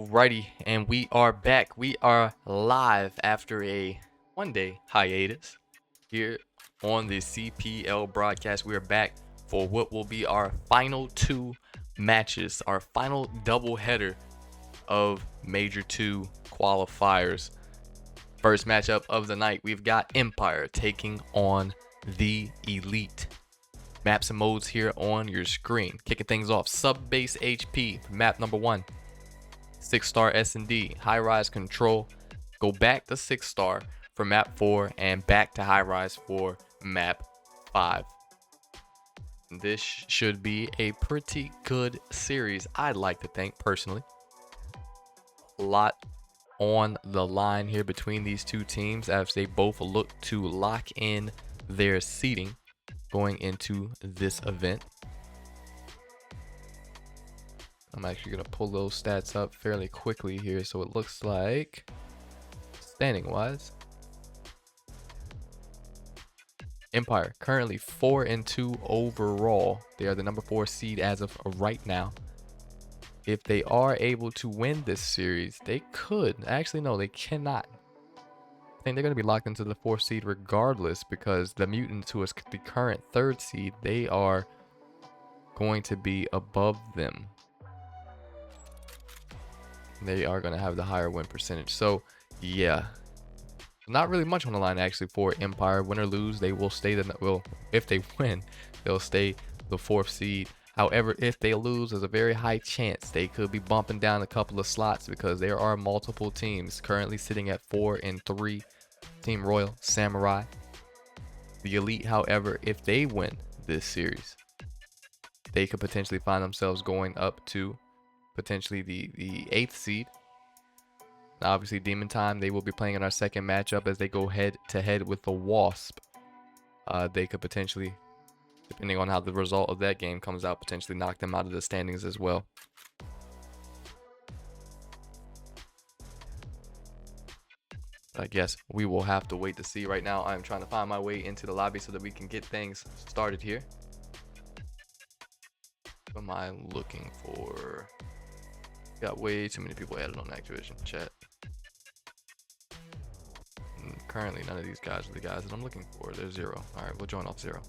Alrighty, and we are back. We are live after a one-day hiatus here on the CPL broadcast. We are back for what will be our final two matches, our final doubleheader of Major 2 qualifiers. First matchup of the night, we've got Empire taking on the Elite. Maps and modes here on your screen. Kicking things off, sub-base HP, map number 1. 6-star S&D, Highrise Control. Go back to 6-star for map 4 and back to Highrise for map 5. This should be a pretty good series, I'd like to think, personally. A lot on the line here between these two teams as they both look to lock in their seating going into this event. I'm actually going to pull those stats up fairly quickly here. So it looks like, standing wise, Empire currently 4-2 overall. They are the number 4 seed as of right now. If they are able to win this series, they could. Actually, no, they cannot. I think they're going to be locked into the 4th seed regardless, because the Mutants, who is the current 3rd seed, they are going to be above them. They are going to have the higher win percentage. So, yeah. Not really much on the line, actually, for Empire. Win or lose, they will stay if they win, they'll stay the 4th seed. However, if they lose, there's a very high chance they could be bumping down a couple of slots, because there are multiple teams currently sitting at 4 and 3. Team Royal, Samurai. The Elite, however, if they win this series, they could potentially find themselves going up to potentially the 8th seed. Now, obviously, Demon Time, they will be playing in our second matchup as they go head to head with the Wasp. They could potentially, depending on how the result of that game comes out, potentially knock them out of the standings as well. I guess we will have to wait to see. Right now, I'm trying to find my way into the lobby so that we can get things started here. What am I looking for? Got way too many people added on Activision chat. And currently, none of these guys are the guys that I'm looking for. They're 0. All right, we'll join off 0.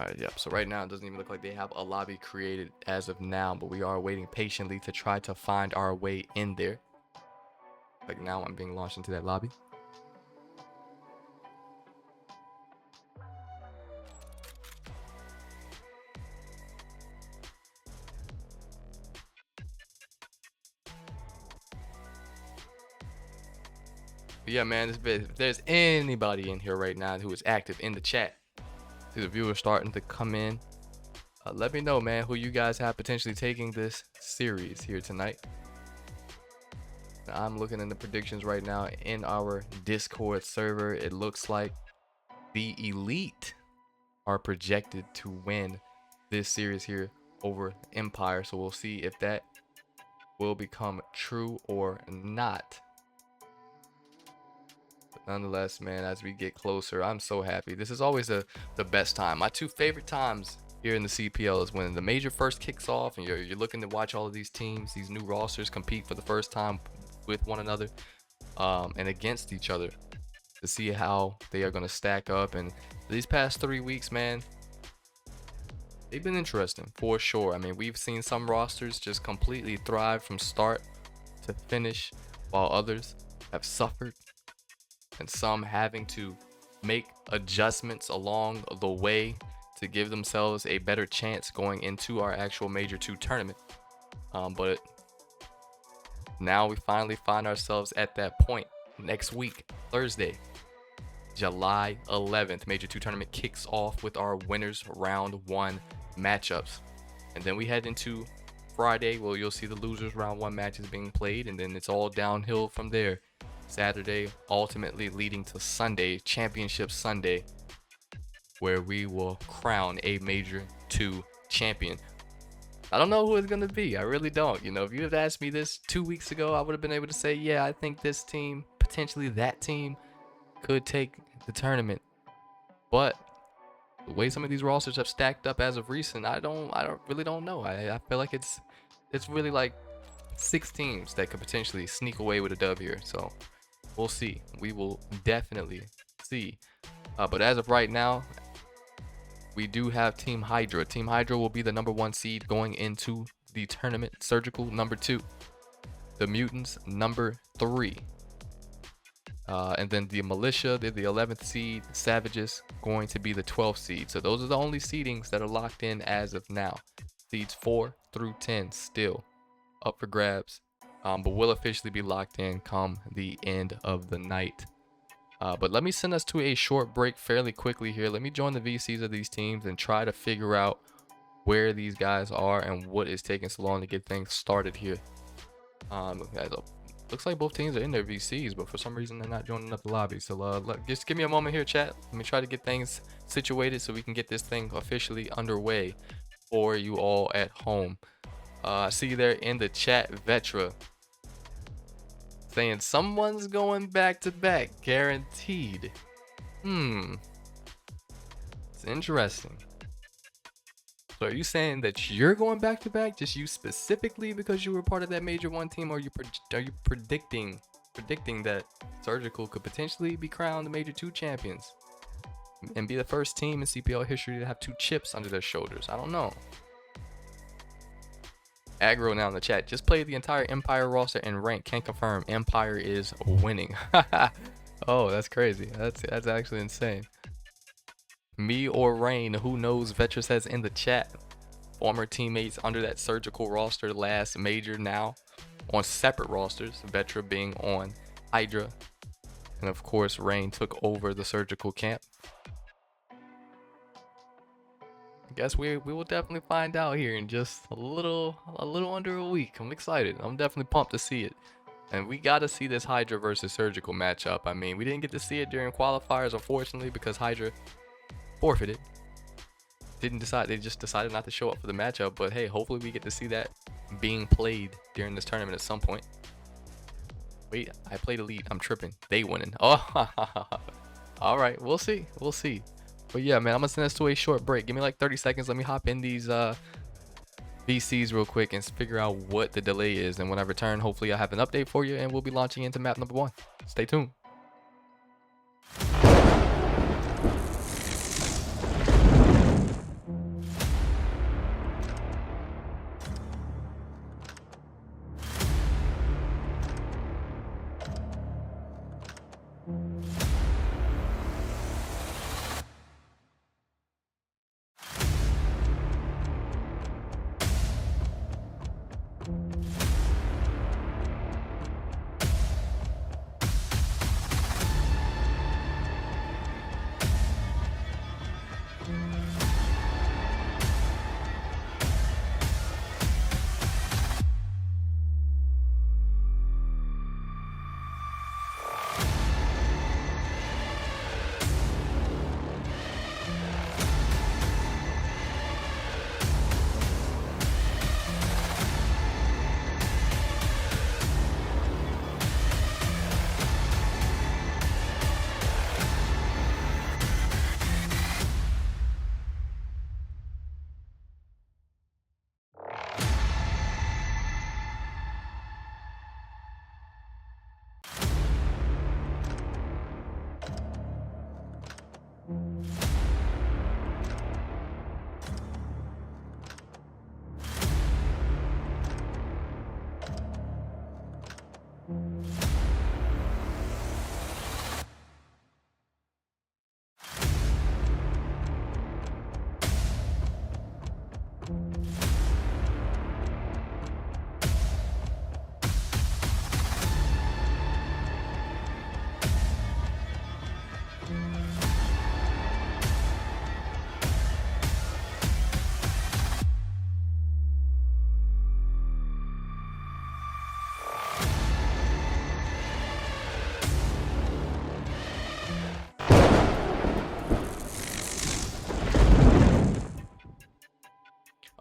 Alright, yep. So right now, it doesn't even look like they have a lobby created as of now, but we are waiting patiently to try to find our way in there. Like now, I'm being launched into that lobby. But yeah, man, if there's anybody in here right now who is active in the chat, see the viewers starting to come in. Let me know, man, who you guys have potentially taking this series here tonight. Now, I'm looking in the predictions right now in our Discord server. It looks like the Elite are projected to win this series here over Empire. So we'll see if that will become true or not. Nonetheless, man, as we get closer, I'm so happy. This is always the best time. My 2 favorite times here in the CPL is when the major first kicks off and you're looking to watch all of these teams, these new rosters compete for the first time with one another and against each other, to see how they are going to stack up. And these past 3 weeks, man, they've been interesting for sure. I mean, we've seen some rosters just completely thrive from start to finish, while others have suffered, and some having to make adjustments along the way to give themselves a better chance going into our actual Major 2 tournament. But now we finally find ourselves at that point next week, Thursday, July 11th, Major 2 tournament kicks off with our winners round 1 matchups. And then we head into Friday. Well, you'll see the losers round 1 matches being played, and then it's all downhill from there. Saturday, ultimately leading to Sunday, Championship Sunday, where we will crown a Major 2 champion. I don't know who it's going to be. I really don't. You know, if you had asked me this 2 weeks ago, I would have been able to say, yeah, I think this team, potentially that team, could take the tournament. But the way some of these rosters have stacked up as of recent, I really don't know. I feel like it's really like 6 teams that could potentially sneak away with a dub here. So we'll see. We will definitely see. But as of right now, we do have Team Hydra. Team Hydra will be the number 1 seed going into the tournament. Surgical, number 2. The Mutants, number 3. And then the Militia, they're the 11th seed. Savages going to be the 12th seed. So those are the only seedings that are locked in as of now. Seeds 4 through 10 still up for grabs, but will officially be locked in come the end of the night. But let me send us to a short break fairly quickly here. Let me join the VCs of these teams and try to figure out where these guys are and what is taking so long to get things started here. Looks like both teams are in their VCs, but for some reason they're not joining up the lobby. So just give me a moment here, chat. Let me try to get things situated so we can get this thing officially underway for you all at home. I see you there in the chat, Vetra, saying someone's going back to back, guaranteed. It's interesting. So are you saying that you're going back to back, just you specifically because you were part of that Major 1 team, or are you predicting that Surgical could potentially be crowned the Major 2 champions and be the first team in CPL history to have 2 chips under their shoulders? I don't know. Aggro now in the chat. Just played the entire Empire roster and rank. Can confirm Empire is winning. Oh, that's crazy. That's actually insane. Me or Rain, who knows? Vetra says in the chat. Former teammates under that Surgical roster last Major, now on separate rosters. Vetra being on Hydra. And of course, Rain took over the Surgical camp. Guess we will definitely find out here in just a little under a week. I'm excited. I'm definitely pumped to see it. And we got to see this Hydra versus Surgical matchup. I mean, we didn't get to see it during qualifiers, unfortunately, because Hydra forfeited. They just decided not to show up for the matchup. But hey, hopefully we get to see that being played during this tournament at some point. Wait, I played Elite. I'm tripping. They winning. Oh, all right. We'll see. We'll see. But yeah, man, I'm gonna send us to a short break. Give me like 30 seconds. Let me hop in these VCs real quick and figure out what the delay is. And when I return, hopefully I'll have an update for you and we'll be launching into map number 1. Stay tuned.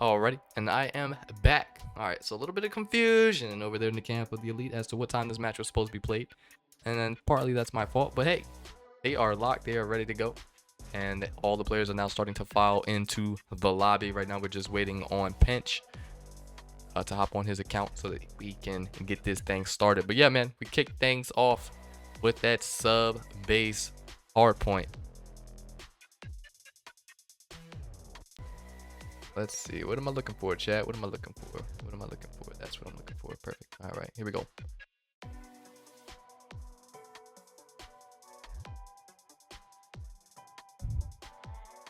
Alrighty, and I am back. Alright, so a little bit of confusion over there in the camp of the Elite as to what time this match was supposed to be played. And then partly that's my fault, but hey, they are locked, they are ready to go. And all the players are now starting to file into the lobby. Right now we're just waiting on Pinch to hop on his account so that we can get this thing started. But yeah, man, we kicked things off with that sub base hard point. Let's see. What am I looking for, chat? What am I looking for? What am I looking for? That's what I'm looking for. Perfect. All right, here we go.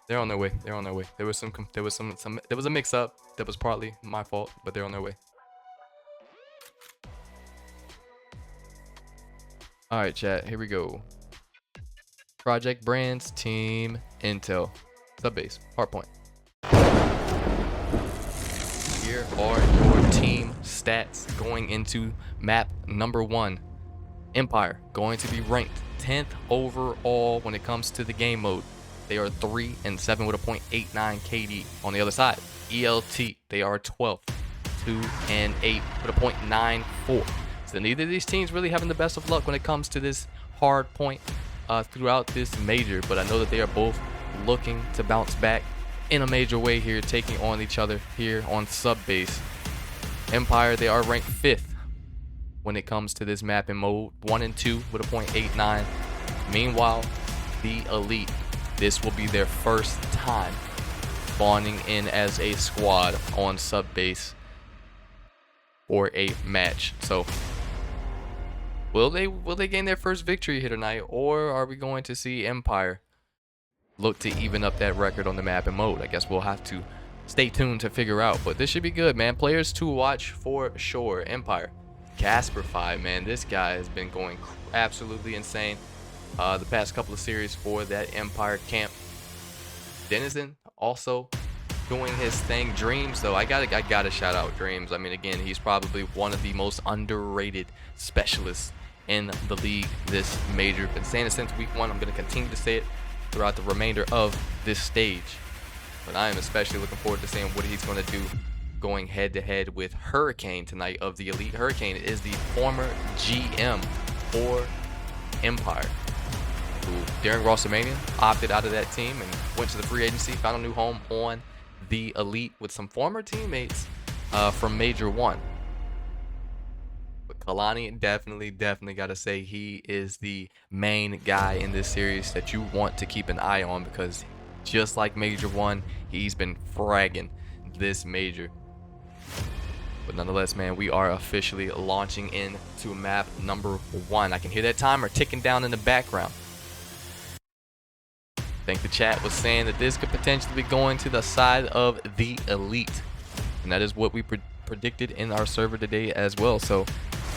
They're on their way. They're on their way. There was a mix up. That was partly my fault, but they're on their way. All right, chat. Here we go. Project Brands, Team Intel, Subbase, Hardpoint. Here are your team stats going into map number 1. Empire going to be ranked 10th overall when it comes to the game mode. They are 3-7 with a .89 KD. On the other side, ELT, they are 12th, 2-8 with a .94. So neither of these teams really having the best of luck when it comes to this hard point throughout this major, but I know that they are both looking to bounce back in a major way here, taking on each other here on Subbase. Empire, they are ranked 5th when it comes to this map in mode, 1-2 with a .89. Meanwhile, the Elite, this will be their first time spawning in as a squad on Subbase for a match. So will they gain their first victory here tonight, or are we going to see Empire look to even up that record on the map in mode? I guess we'll have to stay tuned to figure out, but this should be good, man. Players to watch for sure. Empire, Casper 5, man, this guy has been going absolutely insane the past couple of series for that Empire camp. Denizen also doing his thing. Dreams, though, I gotta shout out Dreams. I mean, again, he's probably one of the most underrated specialists in the league this major. Been saying it since week 1. I'm gonna continue to say it throughout the remainder of this stage, but I am especially looking forward to seeing what he's going to do going head to head with Hurricane tonight of the Elite. Hurricane is the former GM for Empire, who during WrestleMania opted out of that team and went to the free agency, found a new home on the Elite with some former teammates from Major 1. But Kalani, definitely gotta say he is the main guy in this series that you want to keep an eye on, because just like Major 1, he's been fragging this major. But nonetheless, man, we are officially launching into map number 1. I can hear that timer ticking down in the background. I think the chat was saying that this could potentially be going to the side of the Elite, and that is what we predicted in our server today as well. So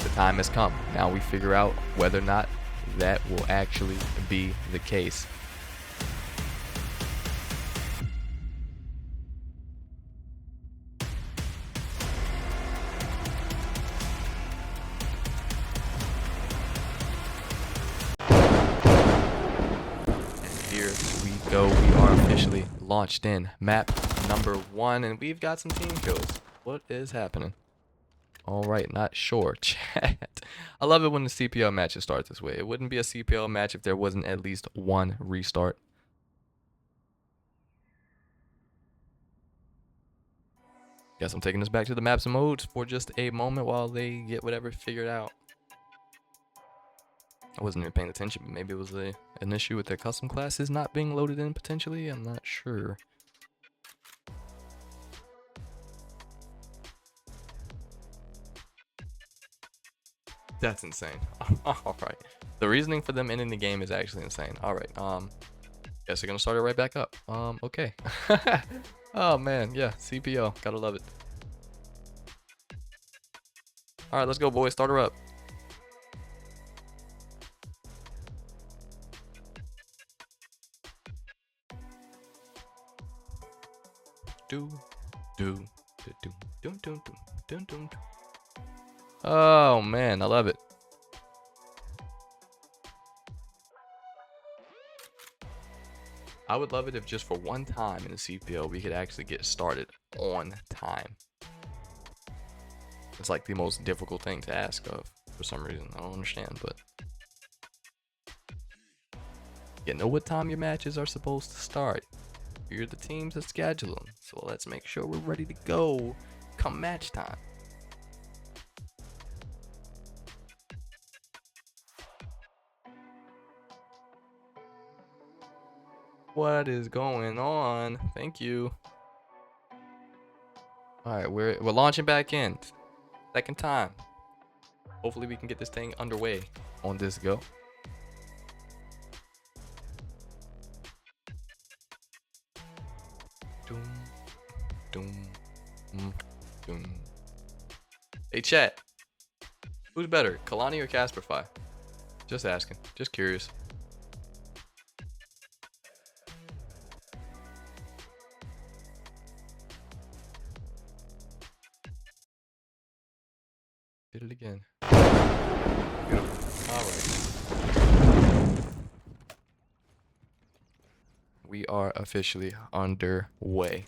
the time has come. Now we figure out whether or not that will actually be the case. Here we go. We are officially launched in map number 1, and we've got some team kills. What is happening? All right, not sure. Chat. I love it when the CPL matches start this way. It wouldn't be a CPL match if there wasn't at least one restart. Guess I'm taking this back to the maps and modes for just a moment while they get whatever figured out. I wasn't even paying attention, but maybe it was an issue with their custom classes not being loaded in potentially. I'm not sure. That's insane. All right. The reasoning for them ending the game is actually insane. All right. Guess they're gonna start it right back up. Okay. Oh man, yeah. CPL, gotta love it. All right, let's go, boys. Start her up. Oh man, I love it. I would love it if just for one time in the CPL we could actually get started on time. It's like the most difficult thing to ask of for some reason. I don't understand, but you know what time your matches are supposed to start. You're the teams that schedule them, so let's make sure we're ready to go come match time. What is going on? Thank you. All right, we're launching back in. Second time. Hopefully we can get this thing underway on this go. Doom, doom, doom. Hey chat, who's better, Kalani or Casperfy? Just asking, just curious. Did it again. Beautiful. All right. We are officially underway.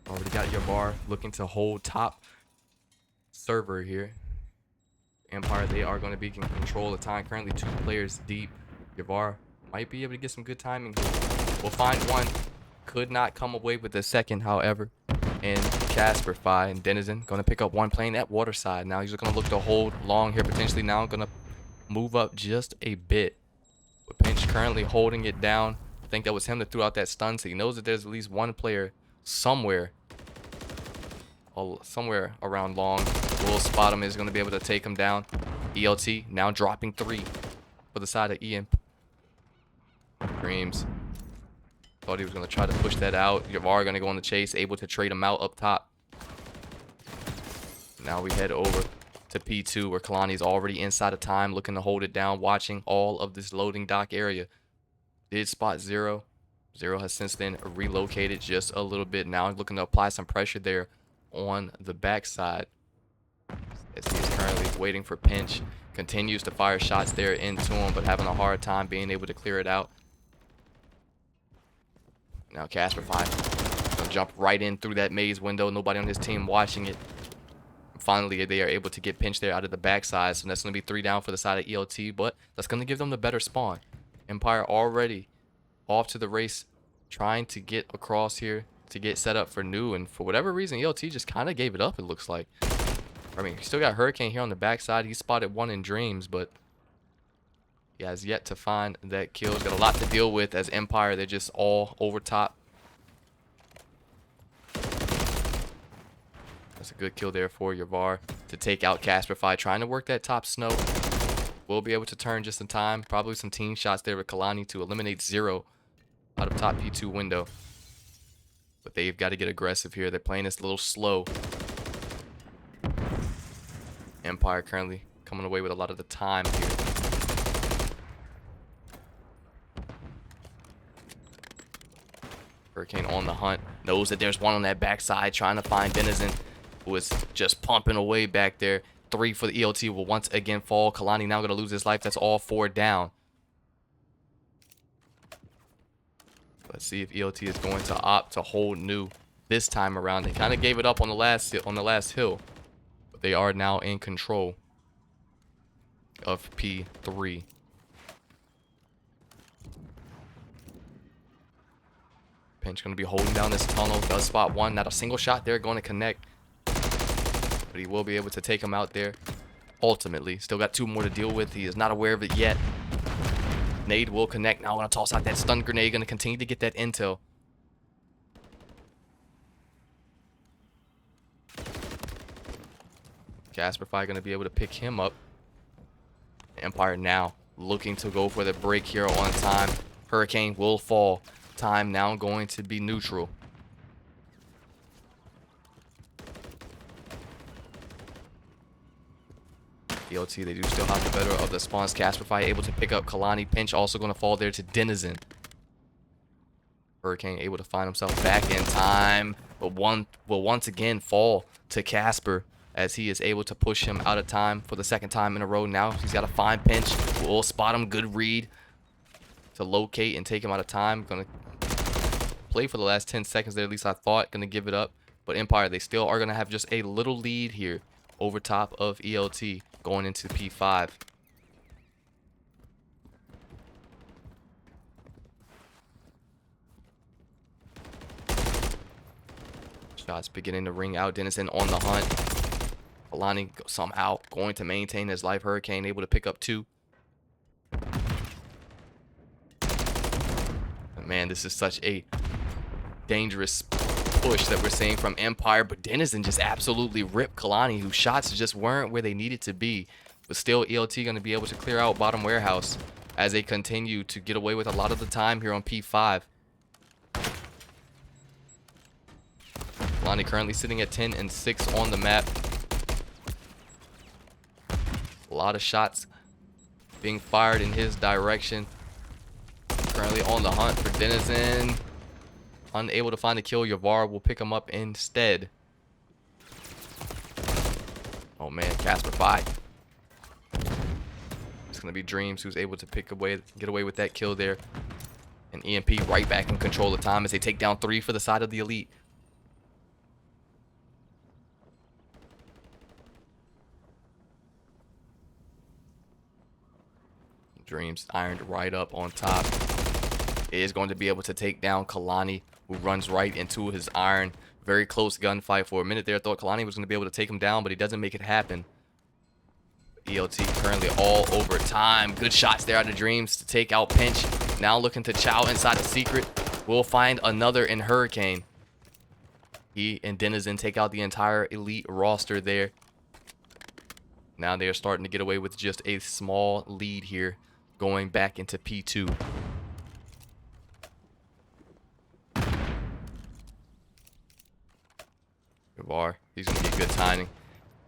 Already got your bar looking to hold top server here. Empire, they are going to be in control of time. Currently 2 players deep. Yavar might be able to get some good timing. We'll find one. Could not come away with the second, however. And Casperfy and Denizen going to pick up one playing at Waterside. Now he's going to look to hold long here. Potentially now going to move up just a bit. But Pinch currently holding it down. I think that was him that threw out that stun. So he knows that there's at least one player somewhere around long. Will spot him, is going to be able to take him down. ELT now dropping 3 for the side of Ian. Dreams. Thought he was going to try to push that out. Yavar going to go on the chase, able to trade him out up top. Now we head over to P2 where Kalani's already inside of time, looking to hold it down, watching all of this loading dock area. Did spot Zero. Zero has since then relocated just a little bit. Now looking to apply some pressure there on the backside. As he is currently waiting for Pinch. Continues to fire shots there into him, but having a hard time being able to clear it out. Now Casperfy gonna jump right in through that maze window. Nobody on his team watching it. Finally, they are able to get Pinch there out of the backside. So that's going to be 3 down for the side of ELT, but that's going to give them the better spawn. Empire already off to the race, trying to get across here to get set up for new. And for whatever reason, ELT just kind of gave it up, it looks like. I mean, he still got Hurricane here on the backside. He spotted one in Dreams, but he has yet to find that kill. He's got a lot to deal with as Empire. They're just all over top. That's a good kill there for Yavar to take out Casperfy. Trying to work that top snow. Will be able to turn just in time. Probably some team shots there with Kalani to eliminate Zero out of top P2 window. But they've got to get aggressive here. They're playing this a little slow. Empire currently coming away with a lot of the time here. Hurricane on the hunt. Knows that there's one on that backside trying to find Denizen, who is just pumping away back there. 3 for the ELT will once again fall. Kalani now going to lose his life. That's all 4 down. Let's see if ELT is going to opt to hold new this time around. They kind of gave it up on the last hill, but they are now in control of P3. Pinch going to be holding down this tunnel. Does spot one. Not a single shot there going to connect. But he will be able to take him out there. Ultimately. Still got 2 more to deal with. He is not aware of it yet. Nade will connect. Now going to toss out that stun grenade. Going to continue to get that intel. Casperfy going to be able to pick him up. Empire now looking to go for the break here on time. Hurricane will fall. Time now going to be neutral. ELT, they do still have the better of the spawns. Casperfy able to pick up Kalani. Pinch also going to fall there to Denizen. Hurricane able to find himself back in time, but one will once again fall to Casper. as he is able to push him out of time for the second time in a row. Now he's got a fine pinch. We'll spot him. Good read to locate and take him out of time. Gonna play for the last 10 seconds there, at least I thought. Gonna give it up. But Empire, they still are gonna have just a little lead here over top of ELT going into P5. Shots beginning to ring out. Denizen on the hunt. Kalani somehow going to maintain his life. Hurricane able to pick up 2. But man, this is such a dangerous push that we're seeing from Empire. But Denizen just absolutely ripped Kalani, whose shots just weren't where they needed to be. But still, ELT going to be able to clear out bottom warehouse as they continue to get away with a lot of the time here on P5. Kalani currently sitting at 10 and 6 on the map. A lot of shots being fired in his direction. Currently on the hunt for Denizen. Unable to find a kill. Yavar will pick him up instead. Oh man, Casper 5. It's going to be Dreams who's able to get away with that kill there. And EMP right back in control of time as they take down 3 for the side of the Elite. Dreams ironed right up on top. Is going to be able to take down Kalani, who runs right into his iron. Very close gunfight for a minute there. I thought Kalani was going to be able to take him down, but he doesn't make it happen. ELT currently all over time. Good shots there out of Dreams to take out Pinch. Now looking to chow inside a secret. We'll find another in Hurricane. He and Denizen take out the entire Elite roster there. Now they are starting to get away with just a small lead here, going back into P2. Bar, he's going to get good timing.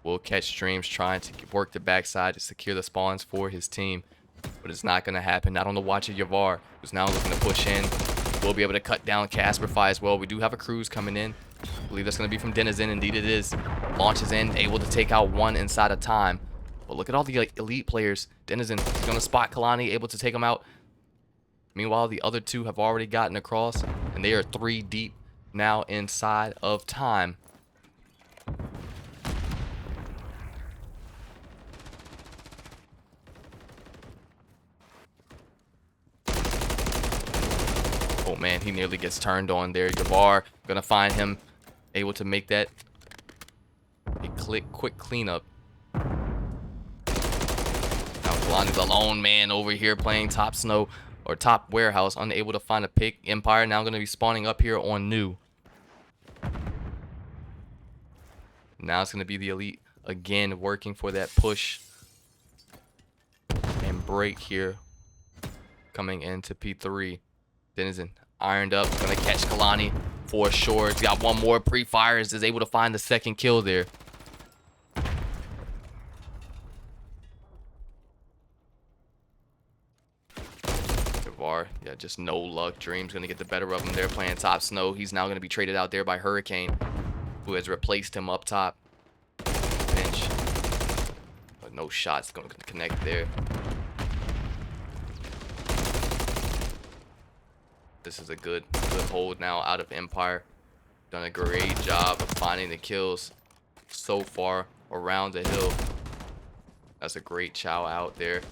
Will catch Dreams trying to work the backside to secure the spawns for his team. But it's not going to happen. Not on the watch of Yavar, who's now looking to push in. We'll be able to cut down Casper Fi as well. We do have a cruise coming in. I believe that's going to be from Denizen. Indeed it is. Launches in, able to take out 1 inside of time. But look at all the Elite players. Denizen is going to spot Kalani, able to take him out. Meanwhile, the other 2 have already gotten across. And they are 3 deep now inside of time. Oh man, he nearly gets turned on there. Yavar gonna find him, able to make that a quick cleanup. Now Kalani's a lone man over here playing top snow or top warehouse, unable to find a pick. Empire now gonna be spawning up here on new. Now it's gonna be the Elite again working for that push and break here, coming into P3. Denizen ironed up, gonna catch Kalani for sure. He's got 1 more pre-fires, is able to find the second kill there. Yavar, yeah, just no luck. Dream's gonna get the better of him there playing top snow. He's now gonna be traded out there by Hurricane, who has replaced him up top. Pinch, but no shots going to connect there. This is a good hold now out of Empire. Done a great job of finding the kills so far around the hill. That's a great chow out there.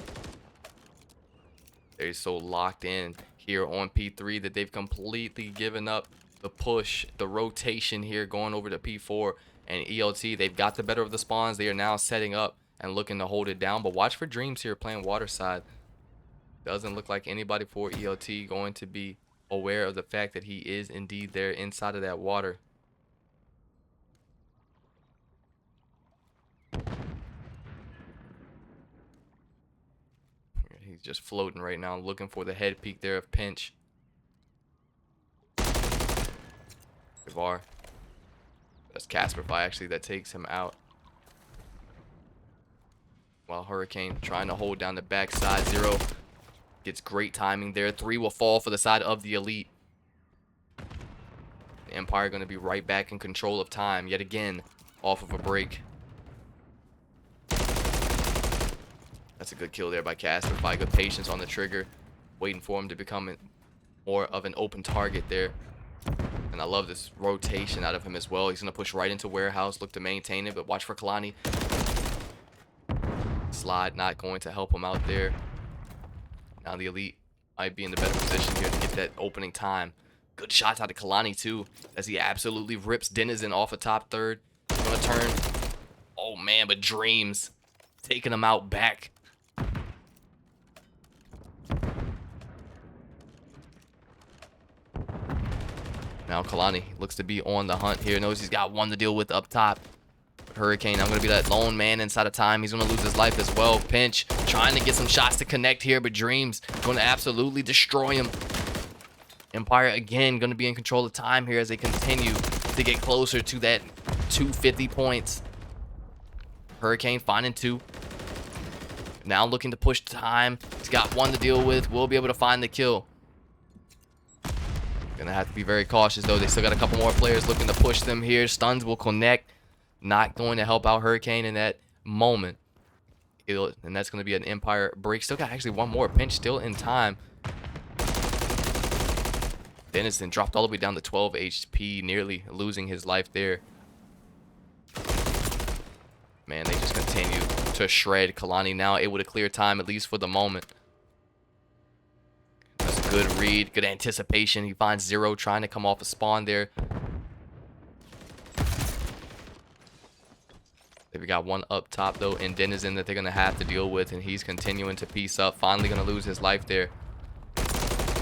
They're so locked in here on P3 that they've completely given up the push, the rotation here going over to P4. And ELT, they've got the better of the spawns. They are now setting up and looking to hold it down. But watch for Dreams here playing waterside. Doesn't look like anybody for ELT going to be aware of the fact that he is indeed there inside of that water. He's just floating right now, looking for the head peak there of Pinch. Yavar. That's Casper Fi actually that takes him out. While Hurricane trying to hold down the backside. 0 gets great timing there. 3 will fall for the side of the Elite. The Empire going to be right back in control of time yet again off of a break. That's a good kill there by Casper. By good patience on the trigger, waiting for him to become more of an open target there. And I love this rotation out of him as well. He's going to push right into warehouse, look to maintain it, but watch for Kalani. Slide not going to help him out there. Now the elite might be in the better position here to get that opening time. Good shots out of Kalani too, as he absolutely rips Denizen off a top third. He's going to turn. Oh man, but Dreams taking him out back. Now Kalani looks to be on the hunt here. Knows he's got one to deal with up top. Hurricane, I'm going to be that lone man inside of time. He's going to lose his life as well. Pinch, trying to get some shots to connect here, but Dreams going to absolutely destroy him. Empire, again, going to be in control of time here as they continue to get closer to that 250 points. Hurricane finding 2. Now looking to push time. He's got 1 to deal with. We'll be able to find the kill. Going to have to be very cautious, though. They still got a couple more players looking to push them here. Stuns will connect. Not going to help out Hurricane in that moment. And that's going to be an Empire break. Still got actually 1 more. Pinch still in time. Denizen dropped all the way down to 12 HP, nearly losing his life there. Man, they just continue to shred. Kalani now able to clear time, at least for the moment. That's a good read, good anticipation. He finds Zero trying to come off a spawn there. They've got 1 up top, though, in Denizen that they're going to have to deal with, and he's continuing to piece up. Finally going to lose his life there.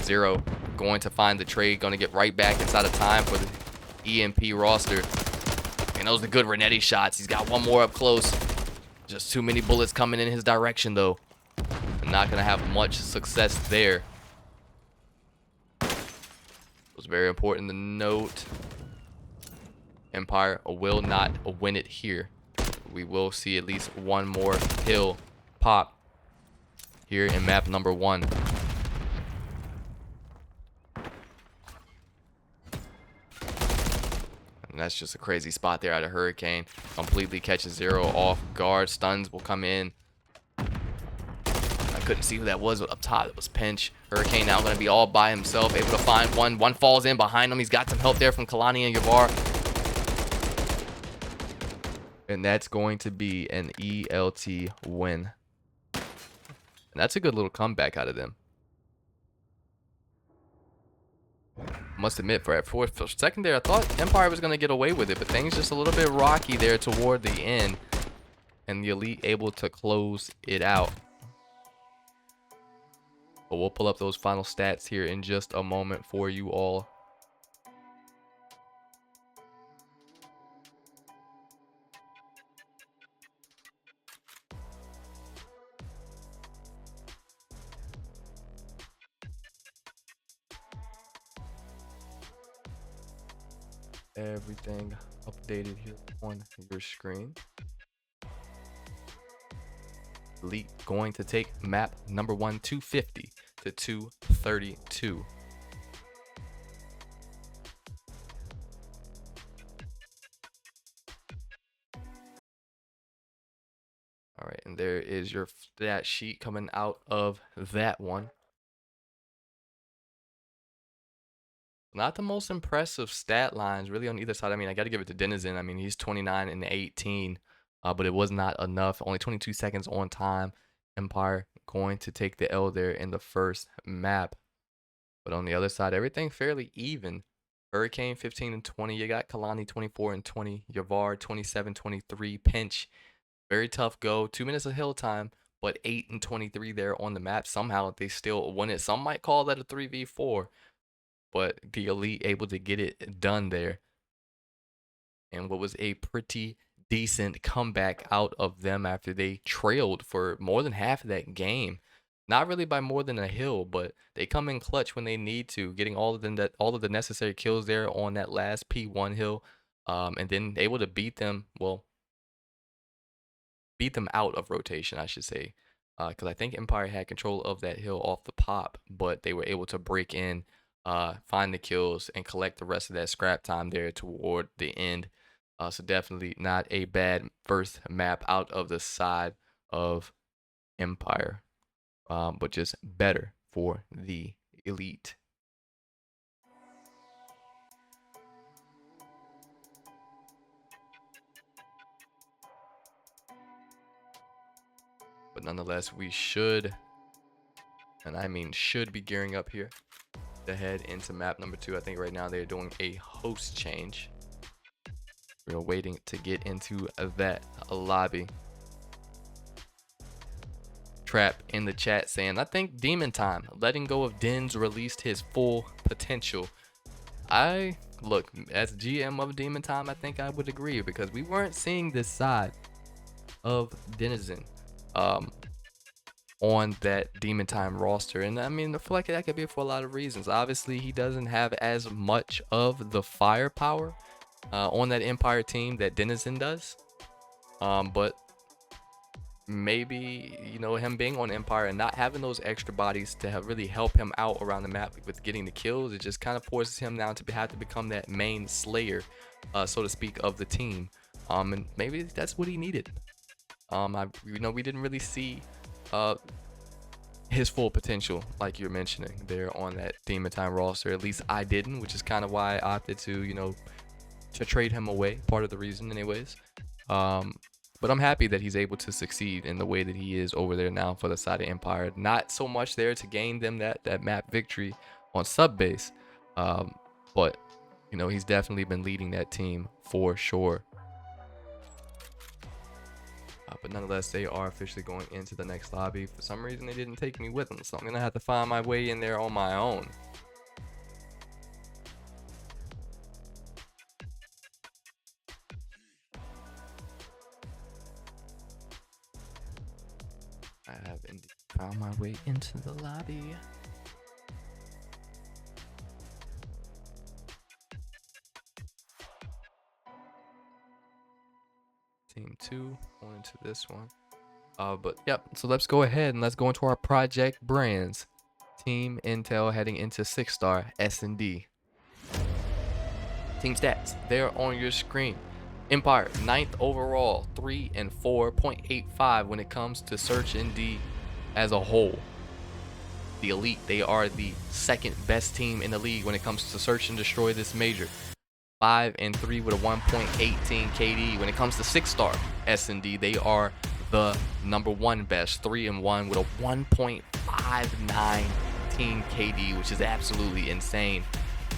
Zero going to find the trade, going to get right back inside of time for the EMP roster. And those are good Renetti shots. He's got 1 more up close. Just too many bullets coming in his direction, though. And not going to have much success there. It was very important to note. Empire will not win it here. We will see at least 1 more hill pop here in map number 1. And that's just a crazy spot there out of Hurricane. Completely catches Zero off guard. Stuns will come in. I couldn't see who that was up top. It was Pinch. Hurricane now going to be all by himself. Able to find one. One falls in behind him. He's got some help there from Kalani and Yavar. And that's going to be an ELT win. And that's a good little comeback out of them. Must admit, for a second there, I thought Empire was going to get away with it, but things just a little bit rocky there toward the end. And the Elite able to close it out. But we'll pull up those final stats here in just a moment for you all. Everything updated here on your screen. Elite going to take map number 1, 250 to 232. All right, and there is your stat sheet coming out of that one. Not the most impressive stat lines really on either side. I mean, I got to give it to Denizen. I mean, he's 29 and 18, but it was not enough. Only 22 seconds on time. Empire going to take the L there in the first map. But on the other side, everything fairly even. Hurricane 15 and 20. You got Kalani 24 and 20. Yavar 27, 23. Pinch, very tough go. 2 minutes of hill time, but 8 and 23 there on the map. Somehow they still won it. Some might call that a 3v4. But the Elite able to get it done there. And what was a pretty decent comeback out of them after they trailed for more than half of that game. Not really by more than a hill, but they come in clutch when they need to, getting all of the necessary kills there on that last P1 hill, and then able to beat them. Well, beat them out of rotation, I should say, because I think Empire had control of that hill off the pop, but they were able to break in, find the kills, and collect the rest of that scrap time there toward the end. So definitely not a bad first map out of the side of Empire, but just better for the Elite. But nonetheless, we should, and I mean should, be gearing up here to head into map number 2. I think right now they're doing a host change. We're waiting to get into that lobby. Trap in the chat saying, I think Demon Time, letting go of Dens, released his full potential. I look, as GM of Demon Time, I think I would agree, because we weren't seeing this side of Denizen on that Demon Time roster. And I mean, I feel like that could be for a lot of reasons. Obviously, he doesn't have as much of the firepower on that Empire team that Denizen does. But maybe, you know, him being on Empire and not having those extra bodies to really help him out around the map with getting the kills, it just kind of forces him now to have to become that main slayer, so to speak, of the team. And maybe that's what he needed. You know, we didn't really see his full potential, like you're mentioning there on that Demon Time roster. At least I didn't, which is kind of why I opted to, you know, to trade him away. Part of the reason, anyways. But I'm happy that he's able to succeed in the way that he is over there now for the side of Empire. Not so much there to gain them that map victory on sub base, but you know, he's definitely been leading that team for sure. But nonetheless, they are officially going into the next lobby. For some reason, they didn't take me with them, so I'm gonna have to find my way in there on my own. I have indeed found my way into the lobby. Team 2 going into this one. But yep, so let's go ahead and let's go into our project brands. Team Intel heading into 6-star S&D. Team stats, they're on your screen. Empire, 9th overall, 3 and 4.85 when it comes to Search ND as a whole. The Elite, they are the 2nd best team in the league when it comes to Search and Destroy this major. 5 and 3 with a 1.18 KD. When it comes to 6-star S&D, they are the #1 best, 3 and 1 with a 1.59 team KD, which is absolutely insane.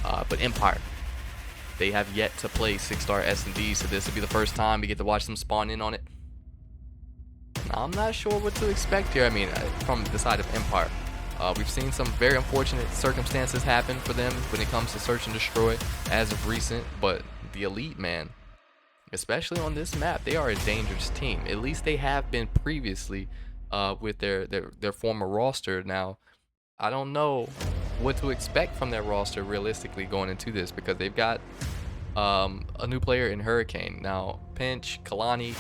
But Empire, they have yet to play 6-star S&D, so this will be the first time we get to watch them spawn in on it. Now, I'm not sure what to expect here. I mean, from the side of Empire, we've seen some very unfortunate circumstances happen for them when it comes to Search and Destroy as of recent, but the Elite, man, especially on this map, they are a dangerous team. At least they have been previously with their former roster. Now, I don't know what to expect from their roster realistically going into this, because they've got a new player in Hurricane. Now, Pinch, Kalani,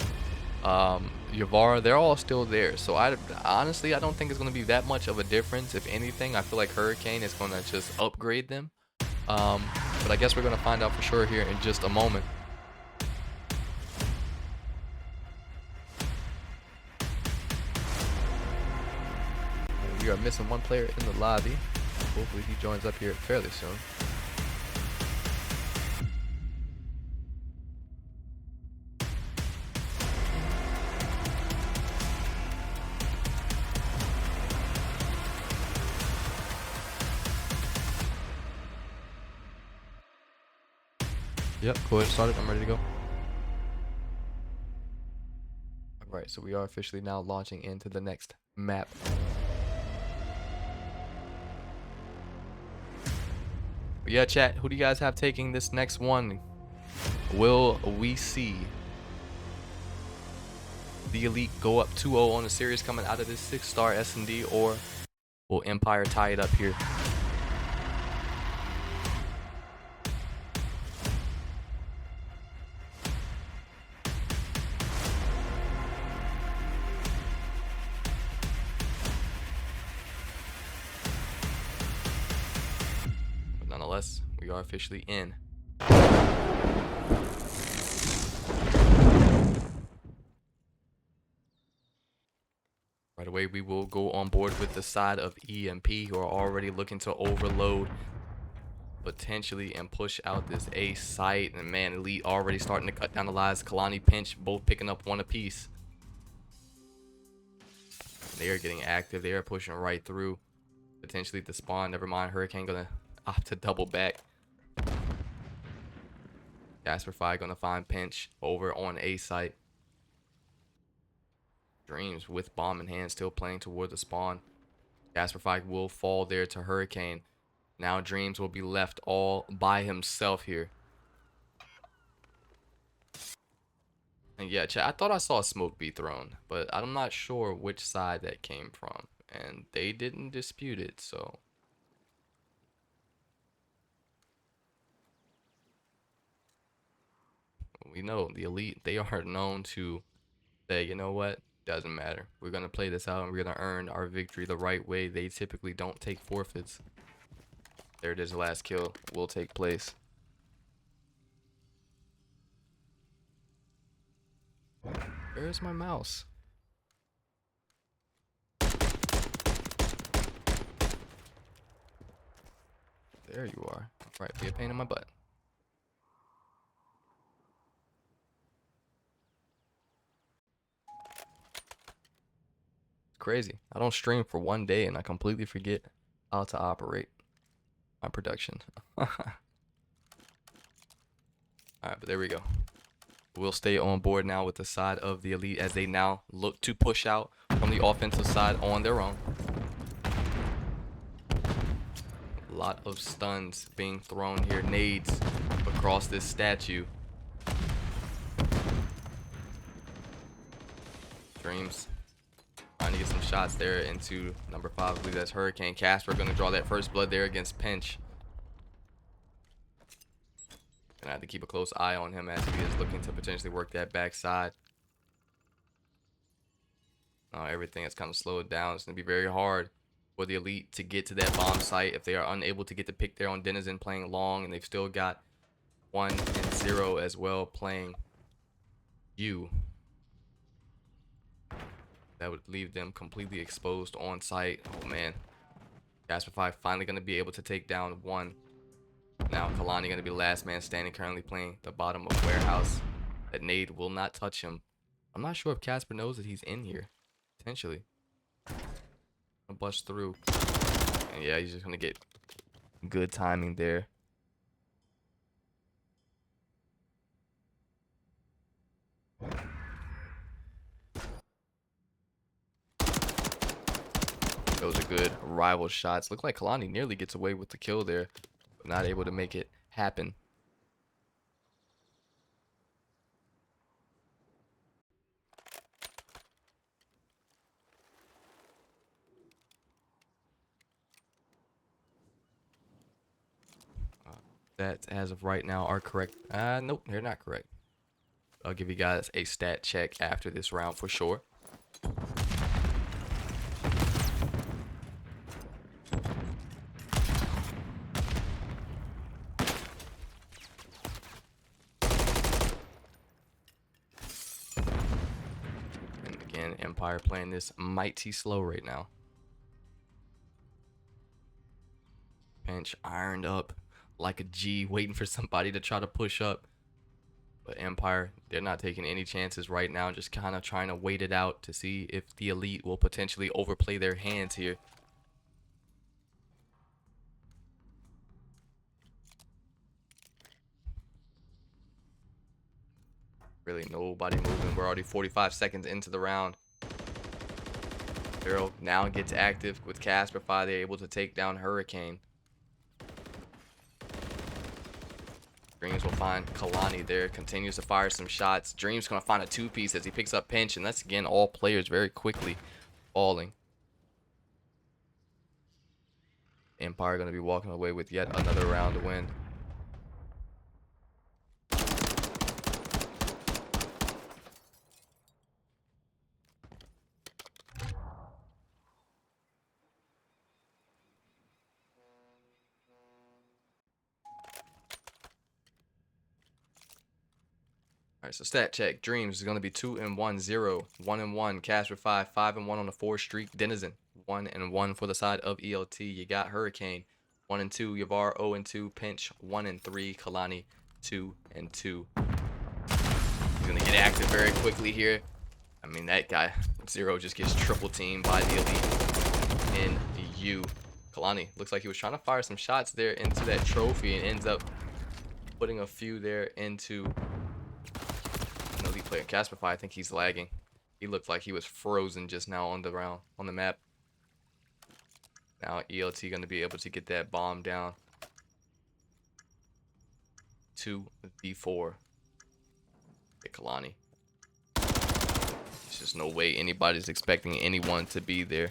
Yavara, they're all still there. So honestly, I don't think it's going to be that much of a difference. If anything, I feel like Hurricane is going to just upgrade them. But I guess we're going to find out for sure here in just a moment. We are missing one player in the lobby. Hopefully he joins up here fairly soon. Yep, go ahead and start it. I'm ready to go. Alright, so we are officially now launching into the next map. But yeah, chat, who do you guys have taking this next one? Will we see the Elite go up 2-0 on the series coming out of this 6-star S&D, or will Empire tie it up here? Nonetheless, we are officially in. Right away, way, we will go on board with the side of EMP, who are already looking to overload potentially and push out this A site. And man, Elite already starting to cut down the lives. Kalani, Pinch, both picking up one apiece. They are getting active. They are pushing right through. Potentially the spawn. Never mind. Hurricane gonna opt to double back. Jasperify gonna find Pinch over on A site. Dreams with bomb in hand, still playing toward the spawn. Jasperify will fall there to Hurricane. Now Dreams will be left all by himself here. And yeah, chat, I thought I saw a smoke be thrown, but I'm not sure which side that came from. And they didn't dispute it, so. We know the Elite, they are known to say, you know what, doesn't matter. We're going to play this out and we're going to earn our victory the right way. They typically don't take forfeits. There it is, the last kill will take place. Where's my mouse? There you are. All right, be a pain in my butt. It's crazy. I don't stream for one day and I completely forget how to operate my production. All right, but there we go. We'll stay on board now with the side of the Elite as they now look to push out from the offensive side on their own. A lot of stuns being thrown here. Nades across this statue. Dreams trying to get some shots there into number 5. I believe that's Hurricane. Casper going to draw that first blood there against Pinch. Gonna have to keep a close eye on him as he is looking to potentially work that backside. Everything has kind of slowed down. It's gonna be very hard for the Elite to get to that bomb site if they are unable to get the pick there on Denizen playing long, and they've still got 1 and 0 as well playing U. That would leave them completely exposed on site. Oh man, Jasperify finally gonna be able to take down 1. Now Kalani gonna be last man standing, currently playing the bottom of Warehouse. That nade will not touch him. I'm not sure if Casper knows that he's in here. Potentially. Gonna bust through. And yeah, he's just gonna get good timing there. Those are good rival shots. Look like Kalani nearly gets away with the kill there, but not able to make it happen. That, as of right now, are correct. Nope, they're not correct. I'll give you guys a stat check after this round for sure. And again, Empire playing this mighty slow right now. Pinch ironed up like a G, waiting for somebody to try to push up. But Empire, they're not taking any chances right now, just kind of trying to wait it out to see if the Elite will potentially overplay their hands here. Really nobody moving. We're already 45 seconds into the round. Zero now gets active with Casperify. They're able to take down Hurricane. Dreams will find Kalani there. Continues to fire some shots. Dreams gonna find a 2-piece as he picks up Pinch, and that's again all players very quickly falling. Empire gonna be walking away with yet another round to win. Alright, Alright, so stat check. Dreams is going to be 2-1, 0, 1-1. Casper 5, 5-1 on the 4 streak. Denizen 1-1 for the side of ELT. You got Hurricane 1-2. Yavar 0-2. Pinch 1-3. Kalani 2-2. He's going to get active very quickly here. I mean, that guy, Zero, just gets triple teamed by the elite in U. Kalani looks like he was trying to fire some shots there into that trophy and ends up putting a few there into an elite player. Casperify, I think he's lagging. He looked like he was frozen just now on the map. Now ELT going to be able to get that bomb down. 2v4. Hit Kalani. There's just no way anybody's expecting anyone to be there.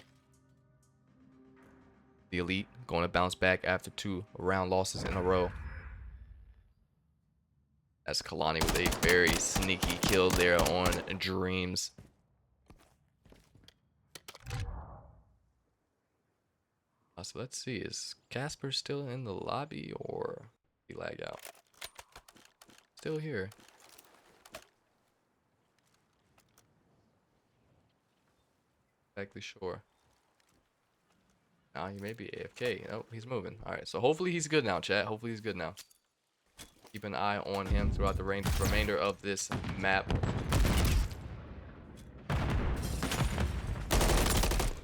The elite going to bounce back after 2 round losses in a row. That's Kalani with a very sneaky kill there on Dreams. So let's see, is Casper still in the lobby or he lagged out? Still here. Exactly sure. Now he may be AFK. Oh, he's moving. Alright, so hopefully he's good now, chat. Hopefully he's good now. Keep an eye on him throughout the remainder of this map.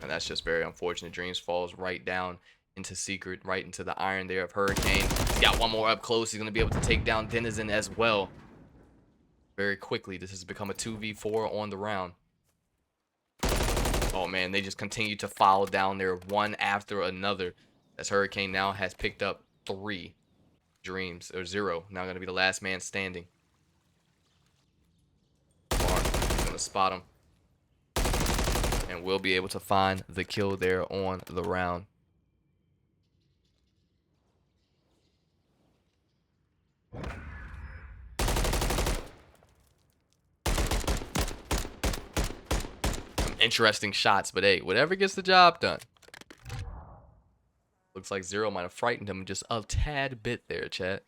And that's just very unfortunate. Dreams falls right down into Secret, right into the iron there of Hurricane. He's got one more up close. He's going to be able to take down Denizen as well. Very quickly, this has become a 2v4 on the round. Oh man, they just continue to file down there one after another. As Hurricane now has picked up 3. Dreams, or 0, now going to be the last man standing. Mark is going to spot him. And we'll be able to find the kill there on the round. Some interesting shots, but hey, whatever gets the job done. Looks like 0 might have frightened him just a tad bit there, chat.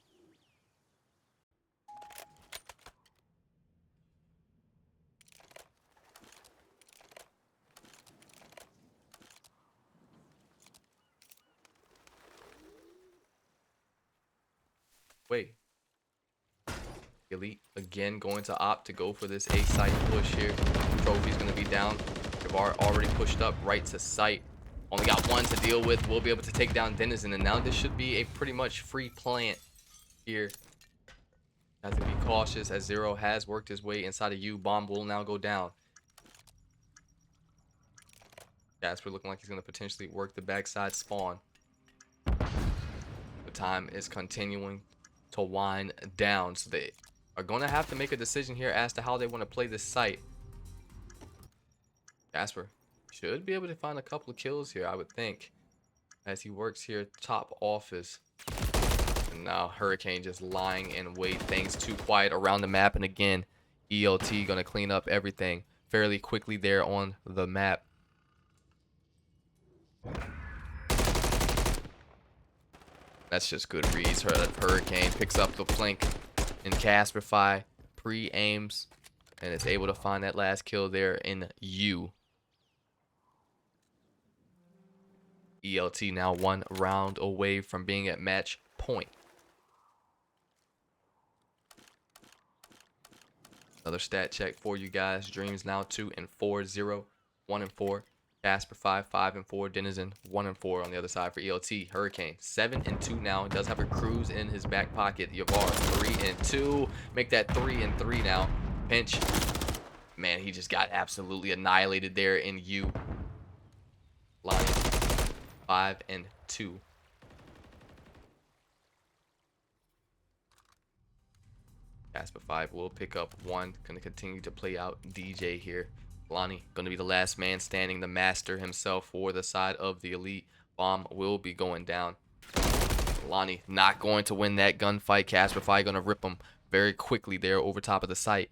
Wait. Elite again going to opt to go for this A site push here. Trophy's going to be down. Javar already pushed up right to site. Only got 1 to deal with. We'll be able to take down Denizen, and now this should be a pretty much free plant here. Have to be cautious as 0 has worked his way inside of U. Bomb will now go down. Casper looking like he's going to potentially work the backside spawn. The time is continuing to wind down, so they are going to have to make a decision here as to how they want to play this site. Casper should be able to find a couple of kills here, I would think, as he works here top office. And now Hurricane just lying in wait. Things too quiet around the map, and again ELT gonna clean up everything fairly quickly there on the map. That's just good reads. Hurricane picks up the flank and Casperify pre-aims and is able to find that last kill there in U. ELT now 1 round away from being at match point. Another stat check for you guys. Dreams now 2-4, 0, 1-4. Casper 5, 5-4. Denizen 1-4 on the other side for ELT. Hurricane 7-2 now. Does have a cruise in his back pocket. Yavar 3-2. Make that 3-3 now. Pinch. Man, he just got absolutely annihilated there in U. Line 5-2. Casper 5 will pick up 1. Gonna continue to play out DJ here. Lonnie gonna be the last man standing, the master himself for the side of the elite. Bomb will be going down. Lonnie not going to win that gunfight. Casper 5 gonna rip him very quickly there over top of the site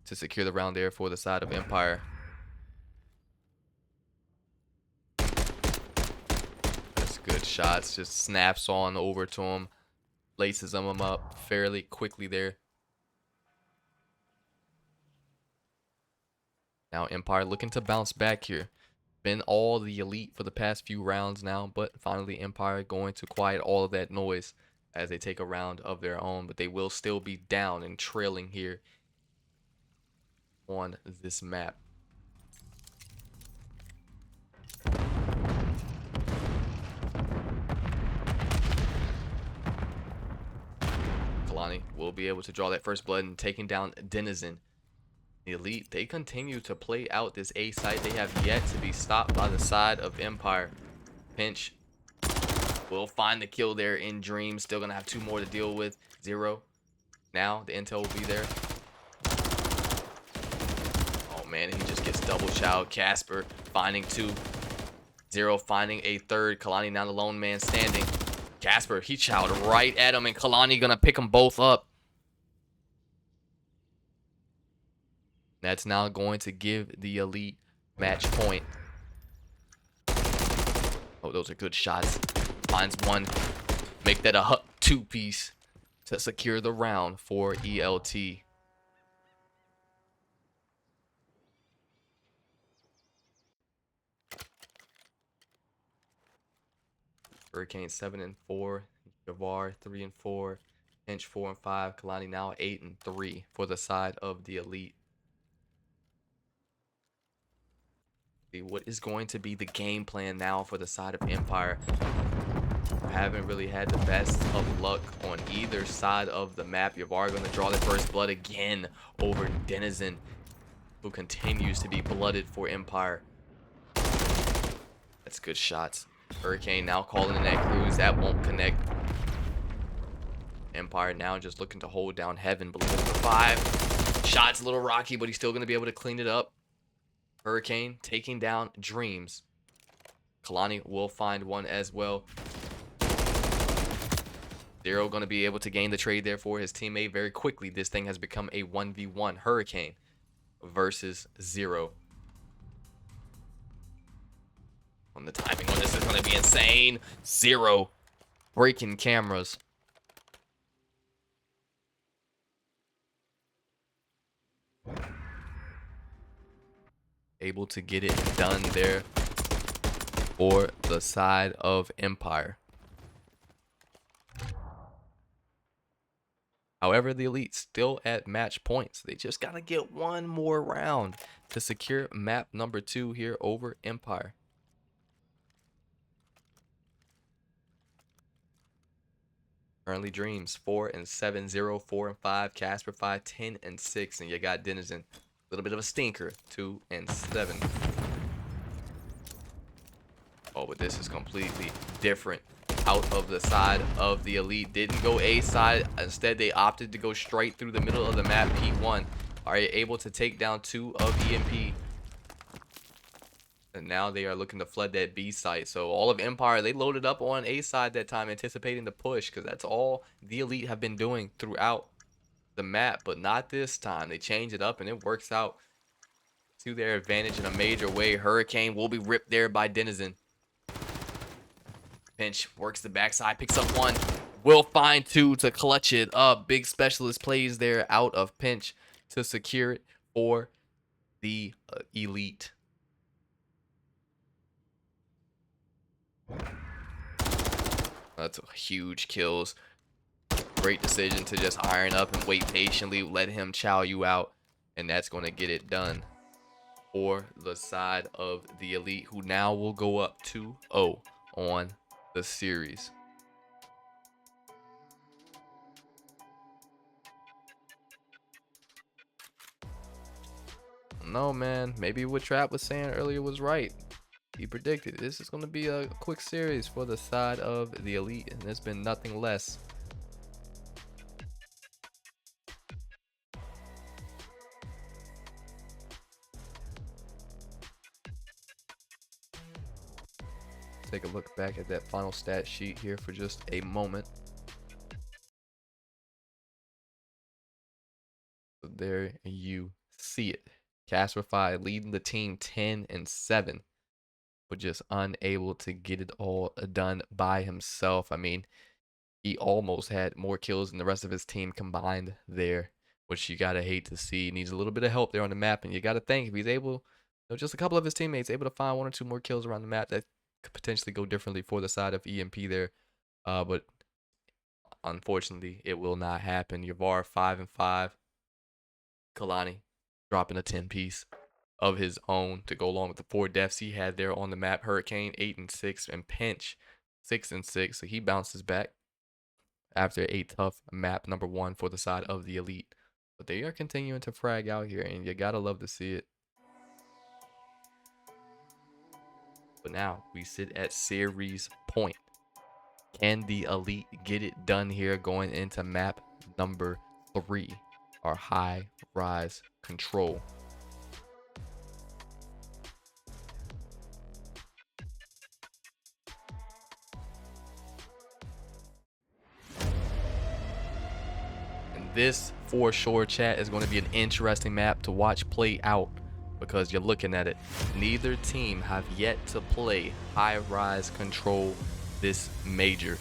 to secure the round there for the side of Empire. That's good shots. Just snaps on over to him. Laces him up fairly quickly there. Now Empire looking to bounce back here. Been all the elite for the past few rounds now, but finally Empire going to quiet all of that noise as they take a round of their own, but they will still be down and trailing here on this map. Kalani will be able to draw that first blood and taking down Denizen. The elite, they continue to play out this A site. They have yet to be stopped by the side of Empire. Pinch will find the kill there in Dream. Still gonna have 2 more to deal with. 0. Now the intel will be there. Oh man, he just gets double chowed. Casper finding 2. 0 finding a 3rd. Kalani now the lone man standing. Casper, he chowed right at him, and Kalani gonna pick them both up. That's now going to give the elite match point. Oh, those are good shots. Finds 1. Make that a 2-piece to secure the round for ELT. Hurricane 7 and 4. Javar 3 and 4. Pinch 4 and 5. Kalani now 8 and 3 for the side of the elite. What is going to be the game plan now for the side of Empire? Haven't really had the best of luck on either side of the map. Yavar going to draw the first blood again over Denizen, who continues to be blooded for Empire. That's good shots. Hurricane now calling in that cruise. That won't connect. Empire now just looking to hold down Heaven. Believe it for 5. Shots a little rocky, but he's still going to be able to clean it up. Hurricane taking down Dreams. Kalani will find 1 as well. 0 going to be able to gain the trade there for his teammate very quickly. This thing has become a 1v1. Hurricane versus 0. On the timing on this is going to be insane. 0 breaking cameras. Able to get it done there for the side of Empire. However, the elite still at match points. They just got to get 1 more round to secure map number 2 here over Empire. Currently Dreams 4 and 7, 0, 4 and 5, Casper 5, 10 and 6, and you got Denizen. Little bit of a stinker, 2 and 7. Oh, but this is completely different. Out of the side of the elite, didn't go A side. Instead, they opted to go straight through the middle of the map. P1 are able to take down 2 of EMP, and now they are looking to flood that B site. So all of Empire, they loaded up on A side that time, anticipating the push, because that's all the elite have been doing throughout the map, but not this time. They change it up and it works out to their advantage in a major way. Hurricane will be ripped there by Denizen. Pinch works the backside, picks up 1, will find 2 to clutch it up. Big specialist plays there out of Pinch to secure it for the elite. That's huge kills. Great decision to just iron up and wait patiently, let him chow you out, and that's going to get it done for the side of the elite, who now will go up 2-0 on the series. No, man, maybe what Trap was saying earlier was right. He predicted this is going to be a quick series for the side of the elite, and there's been nothing less. Take a look back at that final stat sheet here for just a moment. So there you see it. Casper leading the team 10 and 7, but just unable to get it all done by himself. I mean, he almost had more kills than the rest of his team combined there, which you gotta hate to see. He needs a little bit of help there on the map, and you gotta think if he's able, just a couple of his teammates able to find 1 or 2 more kills around the map, that could potentially go differently for the side of EMP there. But unfortunately, it will not happen. Yavar 5 and 5. Kalani dropping a 10 piece of his own to go along with the 4 deaths he had there on the map. Hurricane 8 and 6, and Pinch 6 and 6. So he bounces back after a tough map number 1 for the side of the Elite. But they are continuing to frag out here, and you gotta love to see it. But now we sit at series point. Can the Elite get it done here going into map number 3, our high rise control? And this, for sure, chat, is going to be an interesting map to watch play out, because you're looking at it. Neither team have yet to play high rise control this major.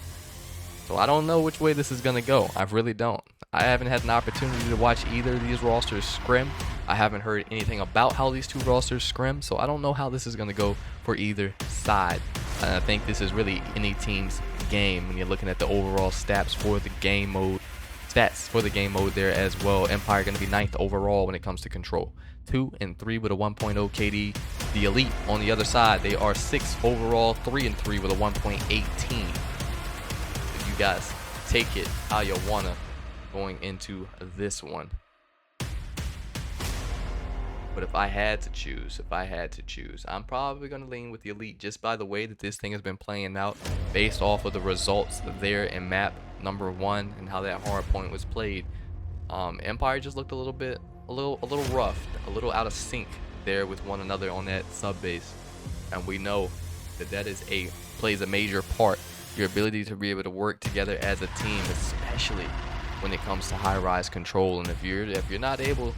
So I don't know which way this is going to go. I really don't. I haven't had an opportunity to watch either of these rosters scrim. I haven't heard anything about how these 2 rosters scrim, so I don't know how this is going to go for either side. And I think this is really any team's game when you're looking at the overall stats for the game mode. There as well. Empire going to be 9th overall when it comes to control. 2 and 3 with a 1.0 KD. The Elite on the other side, they are 6th overall, 3 and 3 with a 1.18. You guys take it how you wanna going into this one. But if I had to choose, I'm probably gonna lean with the Elite just by the way that this thing has been playing out, based off of the results there in map number 1 and how that hard point was played. Empire just looked a little rough, a little out of sync there with one another on that sub base, and we know that plays a major part. Your ability to be able to work together as a team, especially when it comes to high rise control. And if you're not able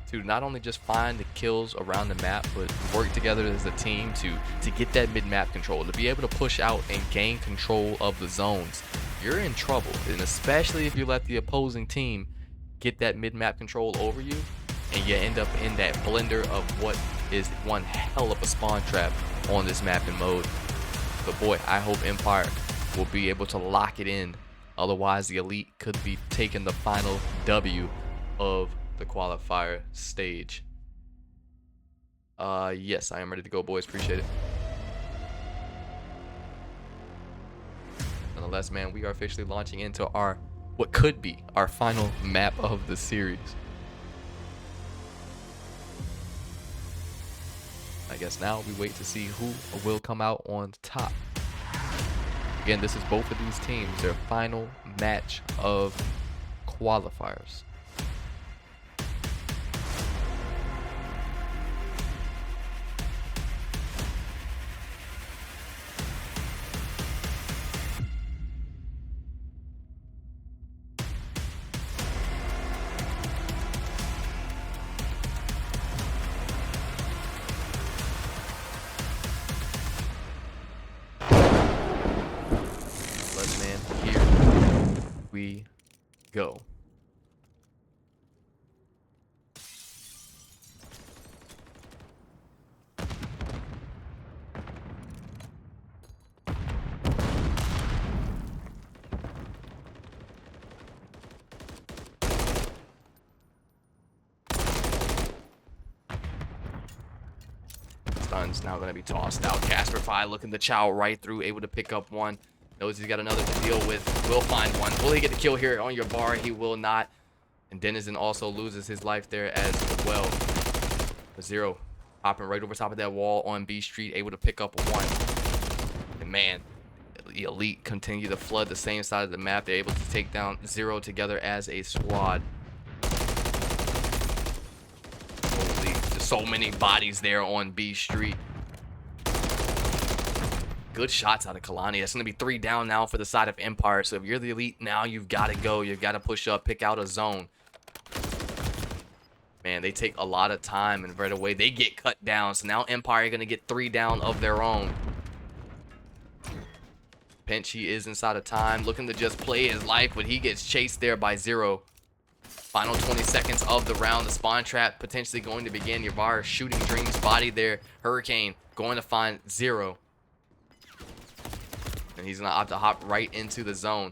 to not only just find the kills around the map, but work together as a team to get that mid-map control, to be able to push out and gain control of the zones, you're in trouble. And especially if you let the opposing team get that mid-map control over you, and you end up in that blender of what is one hell of a spawn trap on this mapping mode. But boy, I hope Empire will be able to lock it in. Otherwise, the Elite could be taking the final W of the qualifier stage. Yes, I am ready to go, boys. Appreciate it. Nonetheless, man, we are officially launching into what could be our final map of the series. I guess now we wait to see who will come out on top. Again, this is both of these teams, their final match of qualifiers. We go. Stun's now going to be tossed out. Casper Fi looking to chow right through, able to pick up one. Knows he's got another to deal with. Will find one. Will he get the kill here on your bar? He will not. And Denizen also loses his life there as well. Zero hopping right over top of that wall on B Street, able to pick up one. And man, the Elite continue to flood the same side of the map. They're able to take down Zero together as a squad. Holy, there's so many bodies there on B Street. Good shots out of Kalani. It's going to be 3 down now for the side of Empire. So if you're the Elite now, you've got to go. You've got to push up, pick out a zone. Man, they take a lot of time, and right away they get cut down. So now Empire are going to get 3 down of their own. Pinch, he is inside of time, looking to just play his life, but he gets chased there by Zero. Final 20 seconds of the round. The spawn trap potentially going to begin. Your bar shooting Dreams body there. Hurricane going to find Zero. And he's going to opt to hop right into the zone.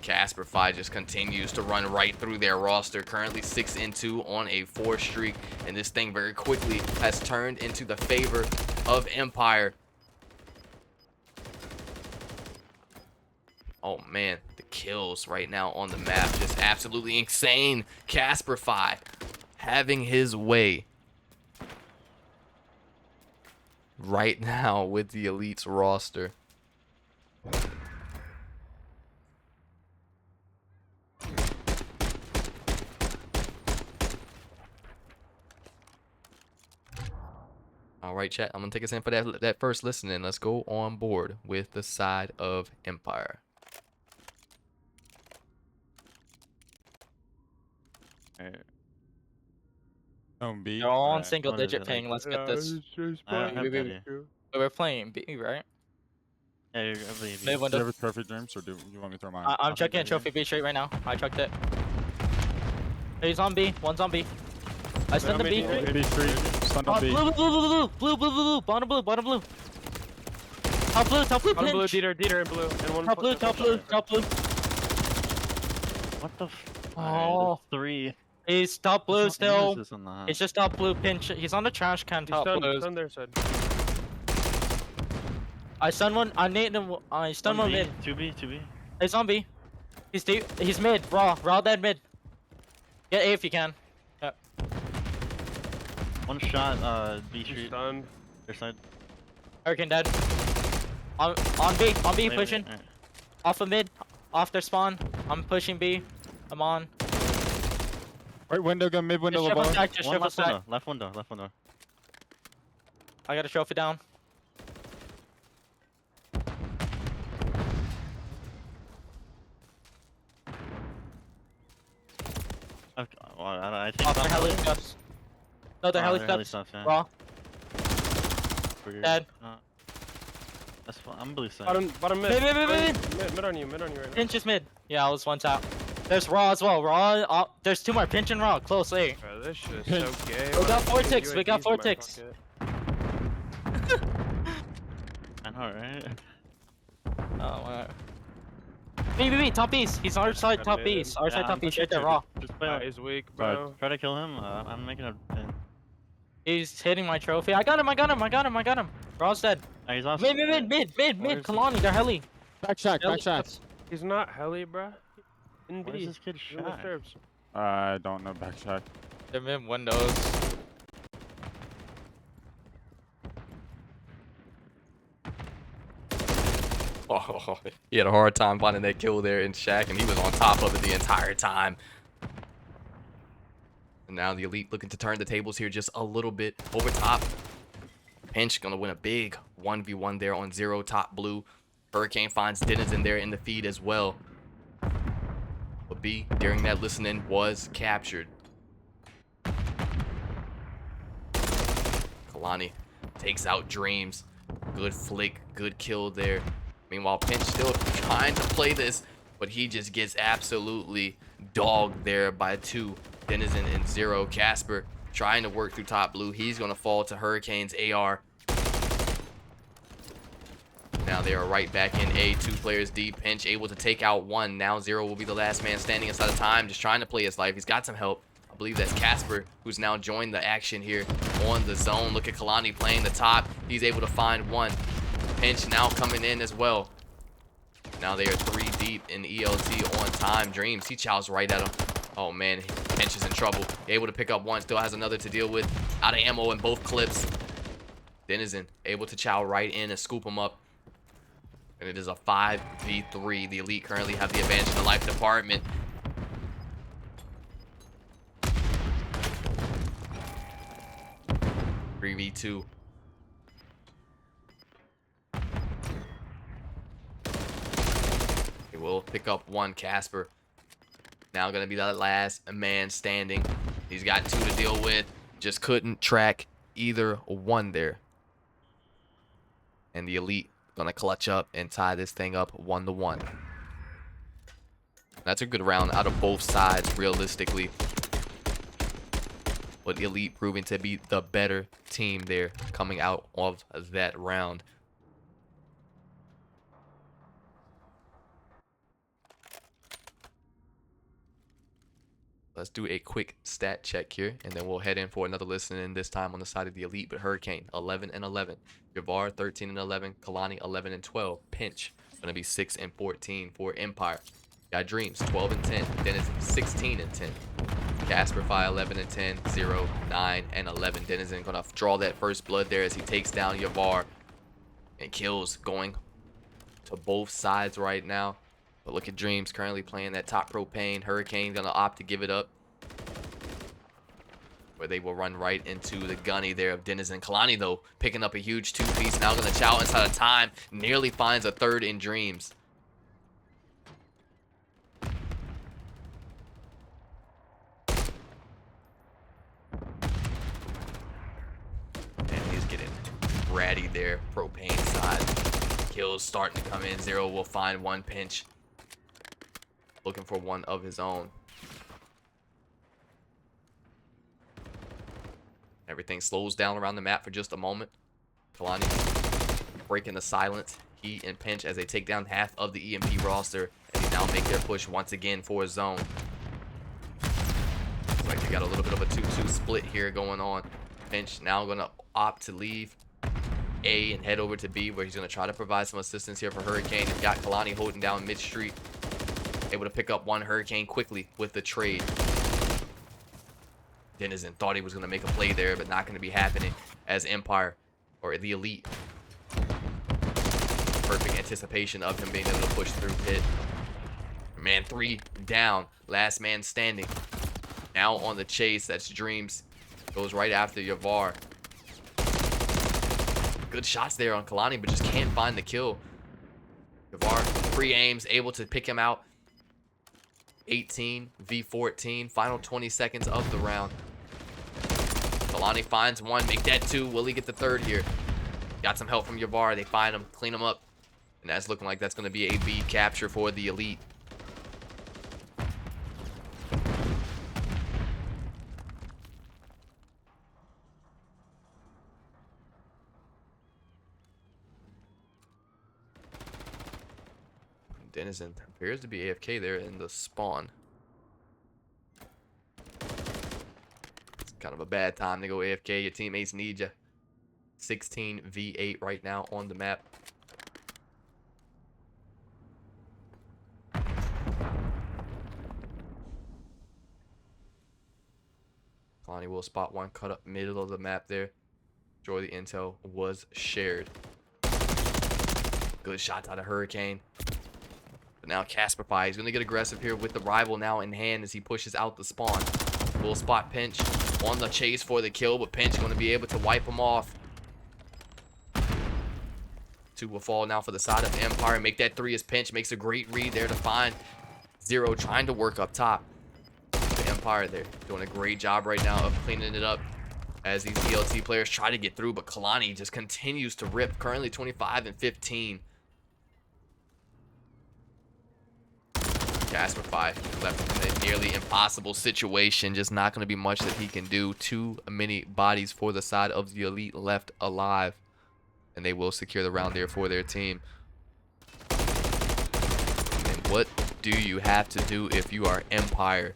Casper Fi just continues to run right through their roster. Currently 6-2 on a 4 streak. And this thing very quickly has turned into the favor of Empire. Oh man, the kills right now on the map just absolutely insane. Casper Fi having his way right now with the Elite's roster. All right, chat. I'm gonna take us in for that first listen, and let's go on board with the side of Empire. B. They're all on Alright. single What is digit it, ping. Let's get this. I have Wait, Daddy. we're playing B, right? Yeah, I believe Mid you. Do you window. have a trophy, Dreams, or do you want me to throw mine? I'm take checking that, trophy B straight right now. I chucked it. He's on B. One's on B. I stunned the B. B Street, stun on B. Blue, bottom blue. Top blue, Bottom blue, pinch. Dieter in blue. And one Top blue. What the f? Oh. Three. He's top blue There's no still. images on that. It's just top blue pinch. He's on the trash can. He's Top blue. stunned there, side. I stunned one. I named him. I stunned one mid. 2B. He's on B. He's deep. He's mid. Raw dead mid. Get A if you can. Yep. One shot, B He's street. stunned. Their side. Hurricane dead. On B Wait, pushing. alright. Off of mid. Off their spawn. I'm pushing B. I'm on. Right window, go mid window, Just triple LeBar. stack. Just One triple left stack. window. Left window. I got a trophy down. Okay, well, I think Off their top heli heli. steps. No, their heli Their heli steps. stuff, yeah. Raw. We're- Dead. That's fine. I'm blue side. Bottom mid. Mid. Mid on you right now. Pinch is mid. Yeah, I was one tap. There's Raw as well. Raw. There's two more. Pinch and Raw. Close A. Bro, this shit is so gay. We got Why 4 do ticks, we got UAVs 4 in my ticks. pocket? I know, right? Oh, wow. B. Top East. He's our side. Got Top mid. East. Our side. I'm Top East. pushing Right there. two. Raw. Just play That out. is weak, Sorry. bro. Try to kill him. I'm making a pin. He's hitting my trophy. I got him. Raw's dead. He's off. Mid. Where is he? Kalani. They're heli. Back shot. He's not heli, bro. In What is B. this kid In the shot? steps. I don't know back shot. They're mid windows. Oh, he had a hard time finding that kill there in Shaq, and he was on top of it the entire time. And now the Elite looking to turn the tables here just a little bit over top. Pinch gonna win a big 1v1 there on Zero top blue. Hurricane finds Denizen there in the feed as well. But B, during that listening, was captured. Kalani takes out Dreams. Good flick, good kill there. Meanwhile, Pinch still trying to play this, but he just gets absolutely dogged there by two. Denizen and Zero. Casper trying to work through top blue. He's going to fall to Hurricane's AR. Now they are right back in A, 2 players deep. Pinch able to take out one. Now Zero will be the last man standing inside of time, just trying to play his life. He's got some help. I believe that's Casper, who's now joined the action here on the zone. Look at Kalani playing the top. He's able to find one. Pinch now coming in as well. Now they are 3 deep in ELT on time. Dreams, he chows right at him. Oh man, Pinch is in trouble. Able to pick up one, still has another to deal with. Out of ammo in both clips. Denizen able to chow right in and scoop him up. And it is a 5v3. The Elite currently have the advantage in the life department. Three v 2. He will pick up one. Casper now gonna be the last man standing. He's got 2 to deal with. Just couldn't track either one there. And the Elite gonna clutch up and tie this thing up 1-1. That's a good round out of both sides, realistically. But Elite proving to be the better team there coming out of that round. Let's do a quick stat check here, and then we'll head in for another listen in, this time on the side of the Elite. But Hurricane, 11 and 11. Yavar, 13 and 11. Kalani, 11 and 12. Pinch, going to be 6 and 14 for Empire. Got Dreams, 12 and 10. Denizen, 16 and 10. Casper, 11 and 10. 0, 9, and 11. Denizen going to draw that first blood there as he takes down Yavar. And kills going to both sides right now. But look at Dreams currently playing that top propane. Hurricane gonna opt to give it up. Where they will run right into the gunny there of Denizen. Kalani though, picking up a huge two-piece. Now gonna chow inside of time. Nearly finds a third in Dreams. And he's getting ratty there. Propane side. Kills starting to come in. Zero will find one Pinch. Looking for one of his own. Everything slows down around the map for just a moment. Kalani breaking the silence. He and Pinch as they take down half of the EMP roster. And they now make their push once again for a zone. Looks like they got a little bit of a 2-2 split here going on. Pinch now going to opt to leave A and head over to B, where he's going to try to provide some assistance here for Hurricane. He's got Kalani holding down mid-street. Able to pick up one Hurricane quickly with the trade. Denizen thought he was going to make a play there, but not going to be happening as Empire, or the Elite. Perfect anticipation of him being able to push through pit. Man 3 down. Last man standing. Now on the chase. That's Dreams. Goes right after Yavar. Good shots there on Kalani, but just can't find the kill. Yavar free aims, able to pick him out. 18 v 14, final 20 seconds of the round. Kalani finds one, make that 2. Will he get the third here? Got some help from Yavar. They find him, clean him up. And that's looking like that's going to be a B capture for the Elite. Denizen appears to be AFK there in the spawn. It's kind of a bad time to go AFK. Your teammates need you. 16 v 8 right now on the map. Kalani will spot one, cut up middle of the map there. Enjoy the intel was shared. Good shots out of Hurricane. But now Casper Pie is going to get aggressive here with the rival now in hand as he pushes out the spawn. Will spot Pinch on the chase for the kill, but Pinch going to be able to wipe him off. 2 will fall now for the side of Empire. Make that 3 as Pinch makes a great read there to find Zero, trying to work up top. The Empire there doing a great job right now of cleaning it up as these ELT players try to get through, but Kalani just continues to rip. Currently 25 and 15. Casper Pie left in a nearly impossible situation. Just not going to be much that he can do. Too many bodies for the side of the Elite left alive. And they will secure the round there for their team. And what do you have to do if you are Empire